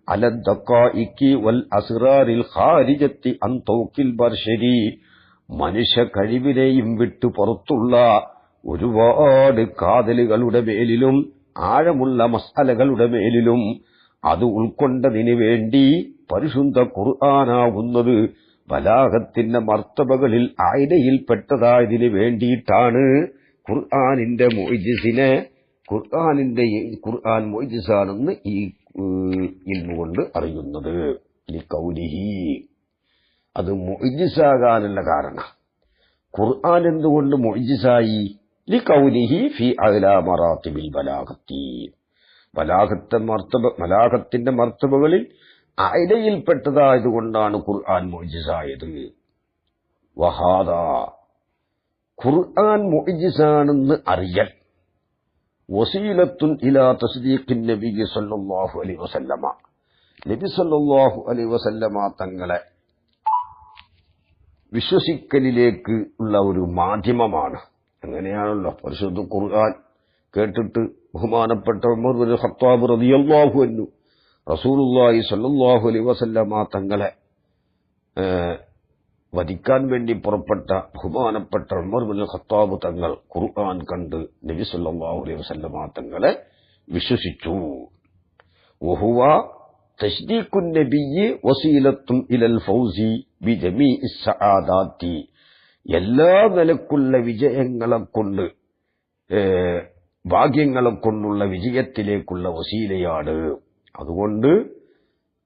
അലദ്ദഖായിഖി വൽ അസ്റാറിൽ ഖാരിജത്തി അൻ തൗഖിൽ ബർശരി, മനുഷ്യ കഴിവിനെയും വിട്ടു പുറത്തുള്ള ഒരുപാട് കാതലുകളുടെ മേലിലും ആഴമുള്ള മസാലകളുടെ മേലിലും അത് ഉൾക്കൊണ്ടതിനു വേണ്ടി പരിശുദ്ധ ഖുർആനാവുന്നത് ബലാഗത്തിന്റെ മർത്തബകളിൽ ആയിരയിൽപ്പെട്ടതായതിനു വേണ്ടിയിട്ടാണ് ഖുർആനിന്റെ മുഅ്ജിസിനെ ഖുർആൻ മുഅ്ജിസാണെന്ന് ഈ ഇൽമു കൊണ്ട് അറിയുന്നത്. ലികൗലിഹി, അത് മുഅ്ജിസാകാനുള്ള കാരണം. ഖുർആൻ എന്തുകൊണ്ട് മുഅ്ജിസായി? ലികൗലിഹി ഫീ അഅ്ലാ മറാത്തിബിൽ ബലാഗത്തി, ബലാഗത്തിന്റെ മർത്തബകളിൽ അയിലയിൽപ്പെട്ടതായതുകൊണ്ടാണ് ഖുർആൻ മുഅ്ജിസായത്. വഹാദാ, ഖുർആൻ മുഅ്ജിസാണെന്ന് അറിയൽ വസീലത്തുൻ ഇലാ തസ്ദീഖിൻ നബി സല്ലല്ലാഹു അലൈഹി വസല്ലമ, നബി സല്ലല്ലാഹു അലൈഹി വസല്ലമ തങ്ങളെ വിശ്വസിക്കലിലേക്ക് ഉള്ള ഒരു മാധ്യമമാണ്. അങ്ങനെയാണല്ലോ പരിശുദ്ധ ഖുർആൻ കേട്ടിട്ട് ബഹുമാനപ്പെട്ട ഉമർ ഇബ്നു ഖത്താബ് റളിയല്ലാഹു അൻഹു റസൂലുള്ളാഹി സ്വല്ലല്ലാഹു അലൈഹി വസല്ലമ തങ്ങളെ വധിക്കാൻ വേണ്ടി പുറപ്പെട്ട ബഹുമാനപ്പെട്ട ഉമർ ഇബ്നു ഖത്താബ് തങ്ങൾ ഖുർആൻ കണ്ട് നബി സല്ലല്ലാഹു അലൈഹി വസല്ലമ തങ്ങളെ വിശ്വസിച്ചു. വഹുവ തസ്ദീഖുൻ നബിയ്യി വസീലത്തുൻ ഇലൽ ഫൗസി ബിജമീഇ സആദാത്തി, എല്ലാ നിലക്കുള്ള വിജയങ്ങളെ കൊണ്ട് ഭാഗ്യങ്ങളെ കൊണ്ടുള്ള വിജയത്തിലേക്കുള്ള വസീലയാണ്. അതുകൊണ്ട്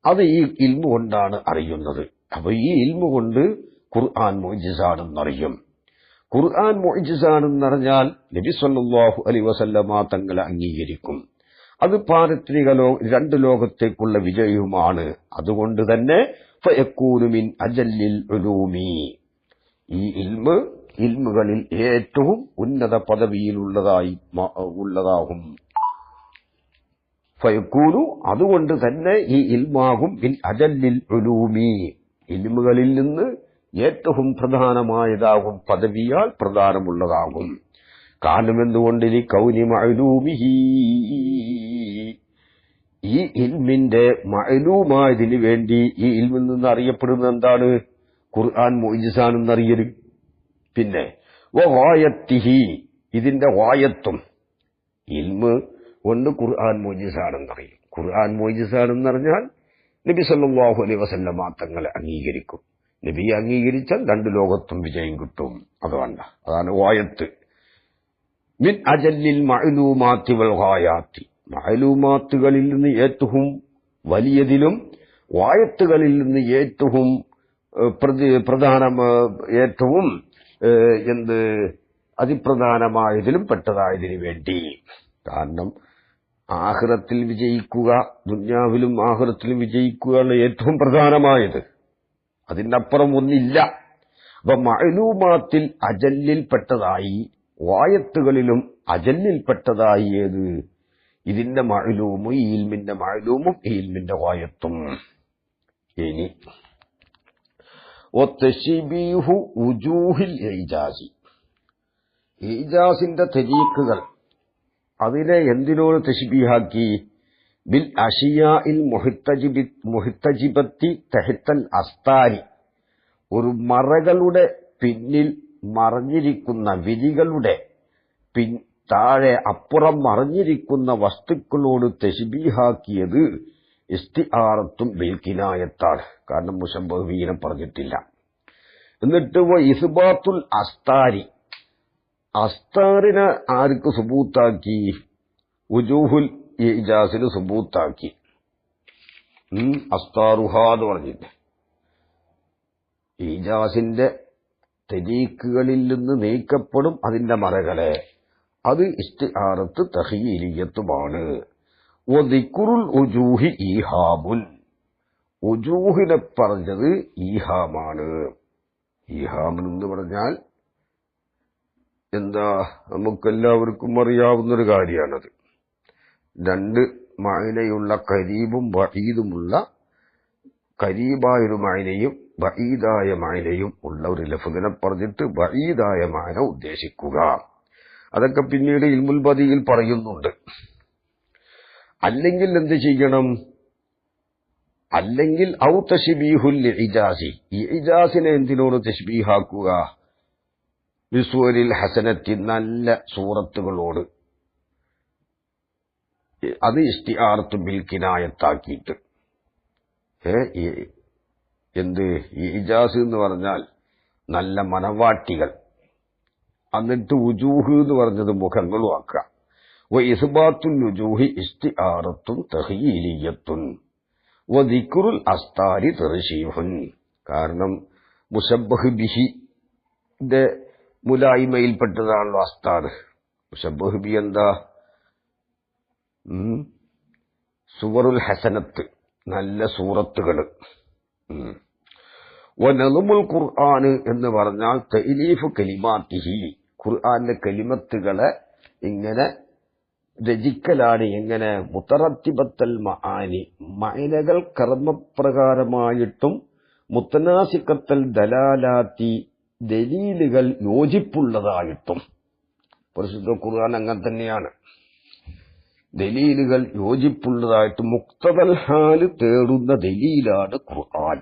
അത് ഈ ഇൽമു കൊണ്ടാണ് അറിയുന്നത്. അപ്പൊ ഈ ഇൽമു കൊണ്ട് ഖുർആൻ മുഅ്ജിസാണെന്നറിയും. ഖുർആൻ മുഅ്ജിസാണെന്നറിഞ്ഞാൽ നബി സല്ലല്ലാഹു അലൈഹി വസല്ലമ തങ്ങളെ അംഗീകരിക്കും. അത് പാരത്രിക രണ്ട് ലോകത്തേക്കുള്ള വിജയവുമാണ്. അതുകൊണ്ട് തന്നെ ഫയകൂനു മിൻ അജല്ലിൽ ഉലൂമി, ഈ ഇൽമുകളിൽ ഏറ്റവും ഉന്നത പദവിയിലുള്ളതാകും. ഫയകൂനു, അതുകൊണ്ട് തന്നെ ഈ ഇൽമാകും മിൻ അജല്ലിൽ ഉലൂമി, ഇൽമുകളിൽ നിന്ന് ഏറ്റവും പ്രധാനമായതാകും, പദവിയാൽ പ്രധാനമുള്ളതാകും. കാരണം എന്തുകൊണ്ട്? കൗനി മഅലൂമിഹി, ഈ ഇൽമിന്റെ മഅലൂമായതിനു വേണ്ടി ഈ ഇൽമിൽ നിന്ന് അറിയപ്പെടുന്നത് എന്താണ്? ഖുർആൻ മുഅ്ജിസാണെന്നറിയൽ. പിന്നെ വഗായത്തിഹി, ഇതിന്റെ ഗായത്തും, ഇൽമ് കൊണ്ട് ഖുർആൻ മുഅ്ജിസാണെന്നറിയും. ഖുർആൻ മുഅ്ജിസാണെന്നറിഞ്ഞാൽ നബി സല്ലല്ലാഹു അലൈഹി വസല്ലമ തങ്ങളെ അംഗീകരിക്കും. നബിയെ അംഗീകരിച്ചാൽ രണ്ട് ലോകത്തും വിജയം കിട്ടും. അതുകൊണ്ട, അതാണ് ഗായത്ത്. മിൻ അജല്ലിൽ മഅലൂമാത്തി വൽ ഗായാത്തി, മഅലൂമാത്തുകളിൽ നിന്ന് ഏറ്റവും വലിയതിലും ഗായത്തുകളിൽ നിന്ന് ഏറ്റവും ഏറ്റവും അതിപ്രധാനമായതിലും പെട്ടതായതിനു വേണ്ടി. കാരണം ആഖിറത്തിൽ വിജയിക്കുക, ദുനിയാവിലും ആഖിറത്തിലും വിജയിക്കുകയാണ് ഏറ്റവും പ്രധാനമായത്. അതിനപ്പുറം ഒന്നില്ല. അപ്പൊ മഅലൂമാത്തിൽ അജല്ലിൽപ്പെട്ടതായി, വായത്തുകളിലും അജല്ലിൽപ്പെട്ടതായി ഏത്? ഇതിന്റെ മഅലൂമും ഈ ഇൽമിന്റെ മഅലൂമും ഈ ഇൽമിന്റെ വായത്തും. ഇനി വതശ്ബീഹു വുജൂഹിൽ ഇജാസി, ഇജാസിന്റെ തരീഖുകൾ അതിനെ എന്തിനോട് തശ്ബീഹാക്കി? ബിൽ അഷിയാഇൽ മുഹ്തജിബത്തി തഹ്തൽ അസ്താരി, ഒരു മറകളുടെ പിന്നിൽ മറഞ്ഞിരിക്കുന്ന, വിരികളുടെ താഴെ അപ്പുറം മറഞ്ഞിരിക്കുന്ന വസ്തുക്കളോട് തശ്ബീഹാക്കിയത് ഇസ്തിആറത്തും ബിൽ കിനായത്താണ്. കാരണം മുശബ്ബഹീനെ പറഞ്ഞിട്ടില്ല. എന്നിട്ട് ഇസ്ബാത്തുൽ അസ്താരി, അസ്താറിനെ ആർക്ക് സുബൂത്താക്കി? വുജൂഹുൽ ഇജാസിന് സുബൂത്താക്കി. അസ്താറുഹാ എന്ന് പറഞ്ഞിട്ട് ഇജാസിന്റെ തരീഖുകളിൽ നിന്ന് നീക്കപ്പെടും അതിന്റെ മറകളെ. അത് ഇസ്തിആറത്ത് തഖ്യീലിയത്തുമാണ്. വദിക്റുൽ ഉജൂഹി ഈഹാമുൻ, ഉജൂഹിനെ പറഞ്ഞത് ഈഹാമാണ്. ഈഹാം എന്ന് പറഞ്ഞാൽ എന്താ? നമുക്കെല്ലാവർക്കും അറിയാവുന്നൊരു കാര്യമാണത്. രണ്ട് മഅനയുള്ള കരീബും ബഈദുമുള്ള, കരീബായൊരു മഅനയും ബഈദായ മഅനയും ഉള്ള ഒരു ലഫ്ദിനെ പറഞ്ഞിട്ട് ബഈദായ മഅന ഉദ്ദേശിക്കുക. അതൊക്കെ പിന്നീട് ഇൽമുൽ ബദീഇൽ പറയുന്നുണ്ട്. അല്ലെങ്കിൽ എന്ത് ചെയ്യണം? അല്ലെങ്കിൽ ഔ തശ്ബീഹുൽ ഇജാസി, ഈ ഇജാസിനെ എന്തിനോട് തശ്ബീഹാക്കുക? ബിസ്വരിൽ ഹസനത്തി, നല്ല സൂറത്തുകളോട്. അത് ഇസ്തിആറത്ത് ബിൽ കിനായത്താക്കിയിട്ട്. എന്ത്? ഈ ഇജാസ് എന്ന് പറഞ്ഞാൽ നല്ല മനവാട്ടികൾ, എന്നിട്ട് വുജൂഹ് എന്ന് പറഞ്ഞത് മുഖങ്ങളും ആക്കുക. വഇസ്ബാത്തുൽ വുജൂഹി ഇസ്തിആറത്തുൻ തഖ്യീലിയത്തുൻ വദിക്റുൽ അസ്താരി തർശീഹുൻ. കാരണം മുശബ്ബഹ് ബിഹിന്റെ മുലായിമയിൽപ്പെട്ടതാണല്ലോ അസ്താർ. മുശബ്ബഹ് ബി എന്താ? സുവറുൽ ഹസനത്ത്, നല്ല സൂറത്തുകൾ. വനളുമുൽ ഖുർആൻ എന്ന് പറഞ്ഞാൽ തഅലീഫു കലിമാത്തിഹി, ഖുർആന്റെ കലിമത്തുകളെ ഇങ്ങനെ രചിക്കലാണ്. എങ്ങനെ? മുത്തറത്തിബത്തൽ മആനി, മഅനകൾ കർമ്മപ്രകാരമായിട്ടും മുത്തനാസിക്കത്തൽ ദലാലാത്തി, ദലീലുകൾ യോജിപ്പുള്ളതായിട്ടും. പരിശുദ്ധ ഖുർആൻ അങ്ങനെ തന്നെയാണ്. ദലീലുകൾ യോജിപ്പുള്ളതായിട്ട് മുക്തദൽ ഹാല് തേടുന്ന ദലീലാണ് ഖുർആൻ.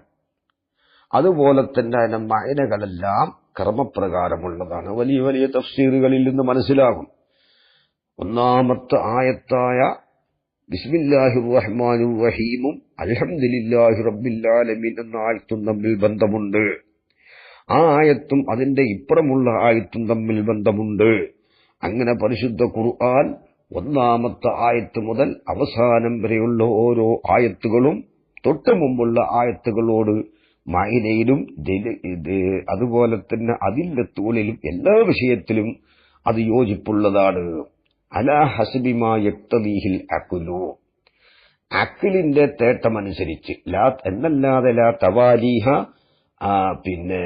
അതുപോലെ തന്നെ അതിന്റെ മഅനകളെല്ലാം കർമ്മപ്രകാരമുള്ളതാണ്. വലിയ വലിയ തഫ്സീറുകളിൽ നിന്ന് മനസ്സിലാകും. ഒന്നാമത്തെ ആയത്തായ ബിസ്മില്ലാഹിർ റഹ്മാനിർ റഹീമും അൽഹംദുലില്ലാഹി റബ്ബിൽ ആലമീൻ എന്ന ആയത്തും തമ്മിൽ ബന്ധമുണ്ട്. ആ ആയത്തും അതിന്റെ ഇപ്പുറമുള്ള ആയത്തും തമ്മിൽ ബന്ധമുണ്ട്. അങ്ങനെ പരിശുദ്ധ ഖുർആൻ ഒന്നാമത്തെ ആയത്ത് മുതൽ അവസാനം വരെയുള്ള ഓരോ ആയത്തുകളും തൊട്ട് മുമ്പുള്ള ആയത്തുകളോട് മഅനയിലും അതുപോലെ തന്നെ അതില്ലത്തുകളിലും എല്ലാ വിഷയത്തിലും അത് യോജിപ്പുള്ളതാണ്. അലാ ഹസ്ബിമാ യഖ്തദീഹിൽ അഖ്ലു, അഖ്ലിന്റെ തേട്ടമനുസരിച്ച്. എന്നല്ലാതെ ലാ തവാലീഹ, പിന്നെ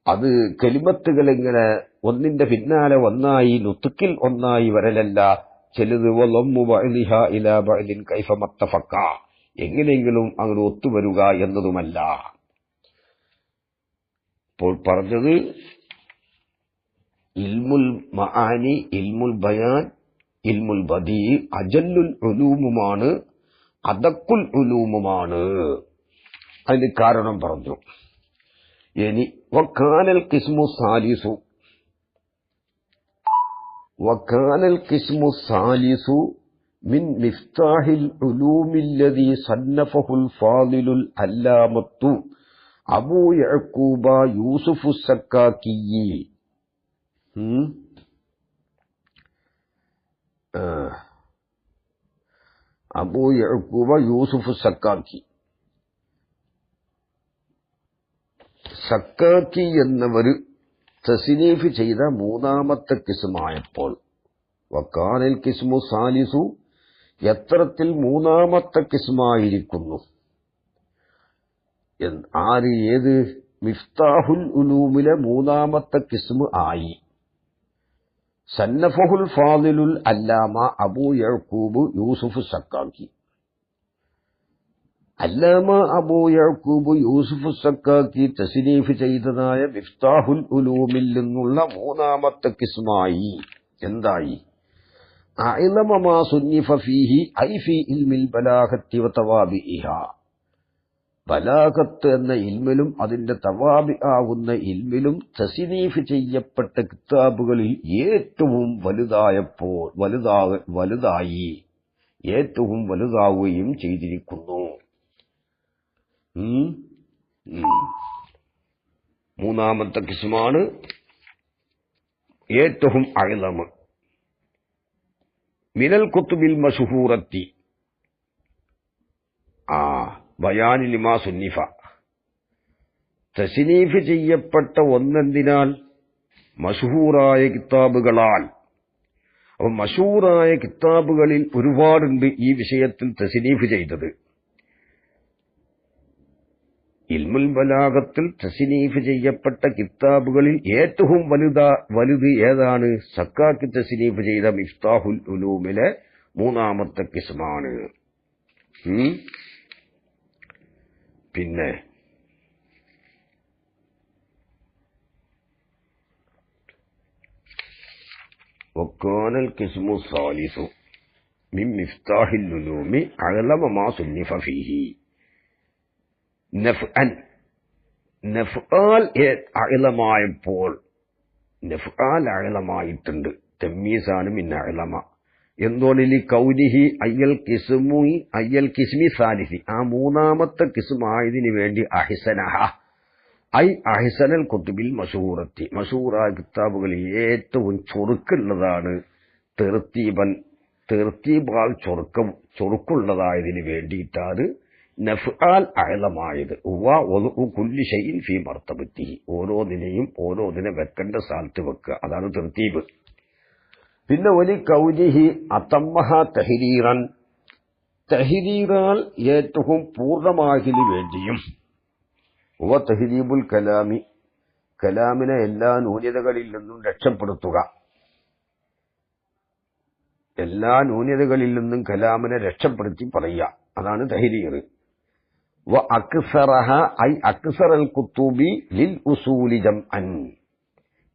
അത് കലിമത്തുകൾ ഇങ്ങനെ ഒന്നിന്റെ പിന്നാലെ ഒന്നായി നുത്തുക്കിൽ ഒന്നായി വരലല്ല. ചിലത് വലമ്മു ബഅദിഹ ഇലാ ബഅദിൻ കൈഫ മത്തഫഖ, എങ്ങനെയെങ്കിലും അങ്ങനെ ഒത്തുവരുക എന്നതുമല്ല. ഇപ്പോൾ പറഞ്ഞത് ഇൽമുൽ മആനി, ഇൽമുൽ ബയാൻ, ഇൽമുൽ ബദീ അജല്ലുൽ ഉലൂമുമാണ്, അദഖുൽ ഉലൂമുമാണ്. അതിന് കാരണം പറഞ്ഞു. ഇനി വകാനൽ ഖിസ്മു സാലിസു, വകാനൽ ഖിസ്മു സാലിസു മിൻ മിഫ്താഹിൽ ഉലൂമില്ലദീ സന്നഫഹുൽ ഫാദിലുൽ അല്ലാമത്തു അബൂ യഅ്ഖൂബ യൂസുഫു സക്കാക്കി. അബൂ യഅ്ഖൂബ യൂസുഫു സക്കാക്കി. സക്കാക്കി എന്നവർ തസ്നീഫ് ചെയ്ത മൂന്നാമത്തെ കിസ്മായപ്പോൾ വക്കാനൽ കിസ്മു സാലിസു എത്രത്തിൽ മൂന്നാമത്തെ കിസ്മായിരിക്കുന്നു. ഏത് മിഫ്താഹുൽ ഉലൂമിലെ മൂന്നാമത്തെ കിസ്മ് ആയി. സന്നഫഹുൽ ഫാദിലുൽ അല്ലാമ അബൂ യഅ്ഖൂബ് യൂസുഫ് സക്കാക്കി. അല്ലാമ അബൂ യഅ്ഖൂബ് യൂസുഫ് സക്കാക്കി തസ്നീഫ് ചെയ്തതായ മിഫ്താഹുൽ ഉലൂമിൽ നിന്നുള്ള മൂന്നാമത്തെ കിസ്മായി എന്തായി? അഇലമ മാ സുന്നിഫ ഫീഹി ഐ ഫീ ഇൽമിൽ ബലാഗത്തി വതവാബിഇഹാ. ബലാഗത്ത് എന്ന ഇൽമിലും അതിന്റെ തവാബി ആകുന്ന ഇൽമിലും തസ്നീഫ് ചെയ്യപ്പെട്ട കിതാബുകളിൽ ഏറ്റവും വലുതായി ഏറ്റവും വലുതാവുകയും ചെയ്തിരിക്കുന്നു. മൂന്നാമത്തെ കിസ്മാണ് ഏറ്റവും അഅ്ലമ്. മിനൽ കുത്തുബിൽ മശ്ഹൂറത്തി ബയാനി ലിമാ സുന്നിഫ. തസ്നീഫ് ചെയ്യപ്പെട്ട ഒന്നെന്തിനാൽ? മശ്ഹൂറായ കിതാബുകളാൽ. അപ്പൊ മശ്ഹൂറായ കിതാബുകളിൽ ഒരുപാടുണ്ട് ഈ വിഷയത്തിൽ തസ്നീഫ് ചെയ്തത്. ഇൽമുൽ ബലാഗത്തിൽ തസ്നീഫ് ചെയ്യപ്പെട്ട കിതാബുകളിൽ ഏറ്റവും വലുത് ഏതാണ്? സക്കാക്കി തസ്നീഫ് ചെയ്ത മിഫ്താഹുൽ ഉലൂമിലെ മൂന്നാമത്തെ കിസ്മാണ്. പിന്നെ വക്കാനൽ കിസ്മു സാലിസു മിൻ മിഫ്താഹിൽ ഉലൂമി അഅ്ലമ മാ സുന്നിഫ ഫീഹി. നഫ്അൻ നഫ്ആൽ അഅ്ലമായപ്പോൾ നഫ്ആൽ അഅ്ലമായിട്ടുണ്ട്. തമ്മീസാണ് മിൻ അഅ്ലമ. എന്തോണിലി കൗലിഹി അയ്യൽ കിസ്മി സാലിസി. ആ മൂന്നാമത്തെ കിസ്മായതിനു വേണ്ടി അഹിസനഹ ഐ അഹിസനൽ കുത്തുബിൽ മശൂറത്തി. മശൂറായ കിതാബുകളിൽ ഏറ്റവും ചൊറുക്കുള്ളതാണ്. തെർത്തീബാൽ ചൊറുക്കുള്ളതായതിനു വേണ്ടിയിട്ടാണ് നഫ്ആൽ അഅ്ലമായത്. കുല്ലി ഷൈഇൻ ഫീ മർത്തബത്തിഹി. ഓരോന്നിനെ വെക്കേണ്ട സ്ഥലത്ത് വെക്കുക, അതാണ് തെർത്തീബ്. പിന്നെ ഒരു കൗലിഹി അതമ്മഹ തഹ്രീറൻ. തഹ്രീറാൽ ഏറ്റവും പൂർണ്ണമാകലിന് വേണ്ടിയും തഹ്രീബുൽ കലാമി. കലാമിനെ എല്ലാ ന്യൂനതകളിൽ നിന്നും രക്ഷപ്പെടുത്തുക. എല്ലാ ന്യൂനതകളിൽ നിന്നും കലാമിനെ രക്ഷപ്പെടുത്തി പറയുക, അതാണ് തഹ്രീർ. വ അക്സറഹ ഐ അക്സറൽ കുത്തുബി ലിൽ ഉസൂലി ജംഅൻ.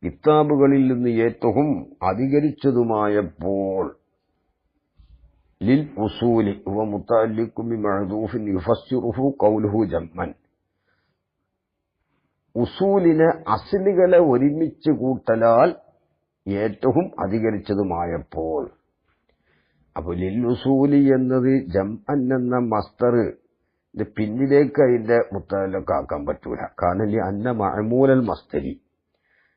കിതാബുകളിൽ നിന്ന് ഏറ്റവും അധികരിച്ചതുമായപ്പോൾ ലിൽ ഉസൂലി വ മുതഅല്ലിഖും ബി മഅദൂഫിൻ യുഫസ്സിറുഹു ഖൗലുഹു ജംഅൻ. ഉസൂലിനെ അസ്ലുകളെ ഒരുമിച്ച് കൂട്ടലാൽ ഏറ്റവും അധികരിച്ചതുമായപ്പോൾ. അപ്പൊ ലിൽ ഉസൂലി എന്നത് ജംഅൻ എന്ന മസ്തർ പിന്നിലേക്ക് അതിന്റെ മുതഅല്ലിഖ് ആക്കാൻ പറ്റൂല. കാരണം അന്ന മഅമൂലൽ മസ്തരി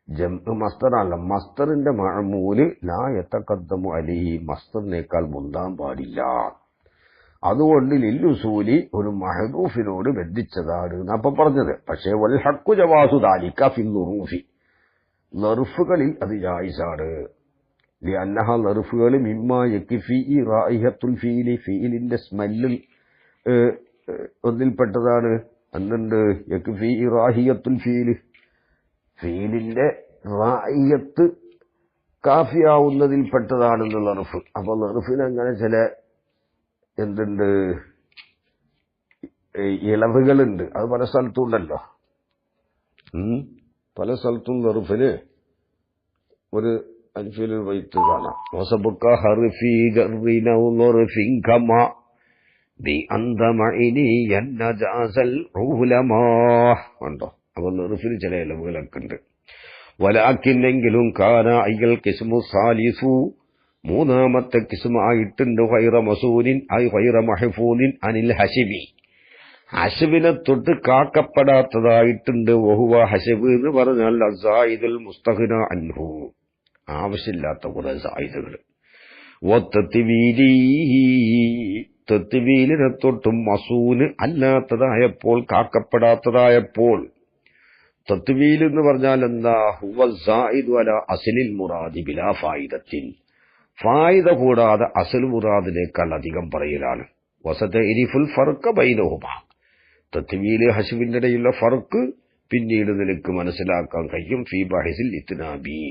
ജംഅ് മസ്തറല്ല. മസ്തറിന്റെ മഅമൂല് ലാ യതഖദ്ദമു അലൈഹി. മസ്തറിനേക്കാൾ മുന്താൻ പാടില്ല. അതുകൊണ്ട് ലില്ലുസൂലി ഒരു മഹദൂഫിനോട് ബന്ധിച്ചതാണ് അപ്പൊ പറഞ്ഞത്. പക്ഷേ വൽ ഹഖ്ഖു ജവാസു ദാലിക ഫിൽ ളുറൂഫി. ലർഫുകളിൽ അത് ജായിസാണ്. ലിഅന്നഹ ലർഫുകൾ മിമ്മാ യക്ഫി റായിഹത്തുൽ ഫീലി. ഫീലിന്റെ സ്മെല്ലിൽ ഒന്നിൽപ്പെട്ടതാണ്. അന്നുണ്ട് യക്ഫി റാഹിയത്തുൽ ഫീല്. ഫീലിന്റെ റായിയത്ത് കാഫിയാവുന്നതിൽപ്പെട്ടതാണെന്ന് ലർഫ്. അപ്പൊ ലർഫിന് അങ്ങനെ ചില എന്തുണ്ട് ഇളവുകളുണ്ട്. അത് പല സ്ഥലത്തും ഉണ്ടല്ലോ. പല സ്ഥലത്തും ലർഫിന് ഒരു അൽഫിൽ വൈത്ത് കാണാം. വസബുക ഹർഫി ഗർറിനൗ ലർഫിൻ കമാ ബി അന്തമഇനി യന്നജാസൽ ഉലമാ. ഉണ്ടോ? അപ്പൊ ലർഫിന് ചില ഇളവുകളൊക്കെ ഉണ്ട്. വലാകിന്നെങ്കിലും കാന അയ്യൽ കിസ്മു സാലിസു. മൂന്നാമത്തെ കിസ്മായിട്ടുണ്ട് ഗൈറ മസൂരിൻ ഐ ഗൈറ മഹ്ഫൂദിൻ അനിൽ ഹശബി. ഹശബിനെ തൊട്ട് കാക്കപ്പെടാത്തതായിട്ടുണ്ട്. വഹുവ ഹശബ് എന്ന് പറഞ്ഞാൽ അസായിദുൽ മുസ്തഗ്ന അൻഹു. ആവശ്യമില്ലാത്ത കുറെ സായിദുകൾ. തത്വീലിനെ തൊട്ടും മസൂന് അല്ലാത്തതായപ്പോൾ, കാക്കപ്പെടാത്തതായപ്പോൾ. തത്വീൽ എന്ന് പറഞ്ഞാൽ എന്താ? ഹുവ സായിദു അലാ അസ്ലിൽ മുറാദി ബിലാ ഫായിദത്തിൻ, ഫായിദ കൂടാതെ അസൽ മുറാദിനേക്കാൾ അധികം പറയലാണ്. വസതഇരിഫുൽ ഫർഖ ബൈനഹുമാ, തത്വീൽ ഹസ്ബിന്റെ ഇടയിലുള്ള ഫർക്ക് പിന്നീട് നിനക്ക് മനസ്സിലാക്കാൻ കഴിയും. ഫീ ബഹിസിൽ ഇത്നാബി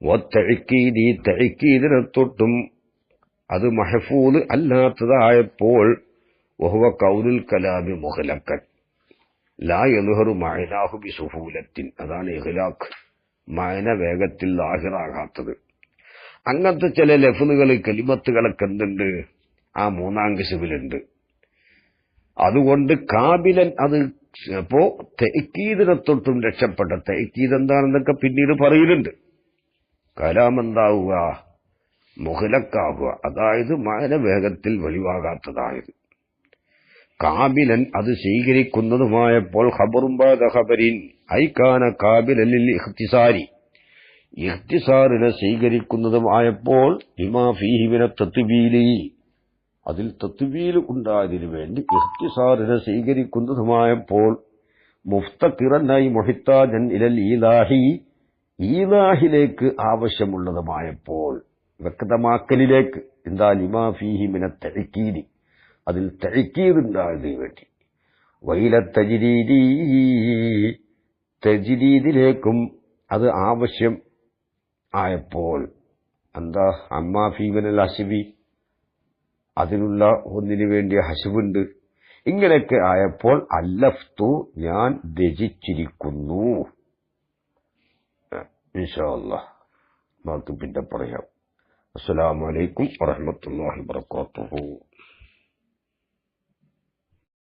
വത്തഅക്കീദി, തഅക്കീദിനെ തൊട്ടും അത് മഹ്ഫൂദ് അല്ലാത്തതായപ്പോൾ വഹുവ ഖൗലുൽ കലാമി മുഖ്ലഖൻ ലാ യദ്ഹറു മഅനാഹു ബിസുഹൂലത്തിൻ, അതാണ് ഇഖ്ലാഖ്, മഅന വേഗത്തിൽ ലാഹിറാകാത്തത്. അങ്ങനത്തെ ചില ലഫ്ളുകൾ കലിമത്തുകളൊക്കെ എന്തുണ്ട്? ആ മൂന്നാം കിസ്മിലുണ്ട്. അതുകൊണ്ട് കാബിലൻ അത് അപ്പോ തഅക്കീദിനെ തൊട്ടും രക്ഷപ്പെട്ട, തഅക്കീദ് എന്താണെന്നൊക്കെ പിന്നീട് പറയുന്നുണ്ട്. കലാം എന്താവുക? മുഖ്ലഖാവുക, അതായത് മഅന വേഗത്തിൽ വെളിവാകാത്തതായത്. കാബിലൻ അത് സ്വീകരിക്കുന്നതുമായപ്പോൾ ഖബറും ബഅദ ഖബരിൻ ഐ കാന കാബിലൻ ലിൽ ഇഖ്തിസാരി, ഇഖ്തിസാറിനെ സ്വീകരിക്കുന്നതുമായപ്പോൾ ലിമാ ഫീഹി മിന തത്വീലി, അതിൽ തത്വീൽ ഉണ്ടായതിനു വേണ്ടി ഇഖ്തിസാറിനെ സ്വീകരിക്കുന്നതുമായപ്പോൾ മുഫ്തഖിറനായി മുഹിത്താജൻ ഇലൽ ഈലാഹി, ഈലാഹിലേക്ക് ആവശ്യമുള്ളതുമായപ്പോൾ വ്യക്തമാക്കലിലേക്ക്. എന്താ? ലിമാ ഫീഹി മിന തഅക്കീദി, അതിൽ തഅക്കീദ് ഉണ്ടായതിനു വേണ്ടി. വൈല തജ്രീദി, തജ്രീദിലേക്കും അത് ആവശ്യം ആയപ്പോൾ എന്താ? അമ്മാ ഫീ മിനൽ ഹസ്ബി, അതിനുള്ള ഒന്നിനു വേണ്ടിയ ഹസ്ബുണ്ട്. ഇങ്ങനെയൊക്കെ ആയപ്പോൾ അല്ലഫ്തു, ഞാൻ രചിച്ചിരിക്കുന്നു. ഇൻഷാ അല്ലാഹ് ബാക്കി പിന്നെ പറയാം. അസ്സലാമു അലൈക്കും വറഹ്മത്തുള്ളാഹി വബറകാതുഹു.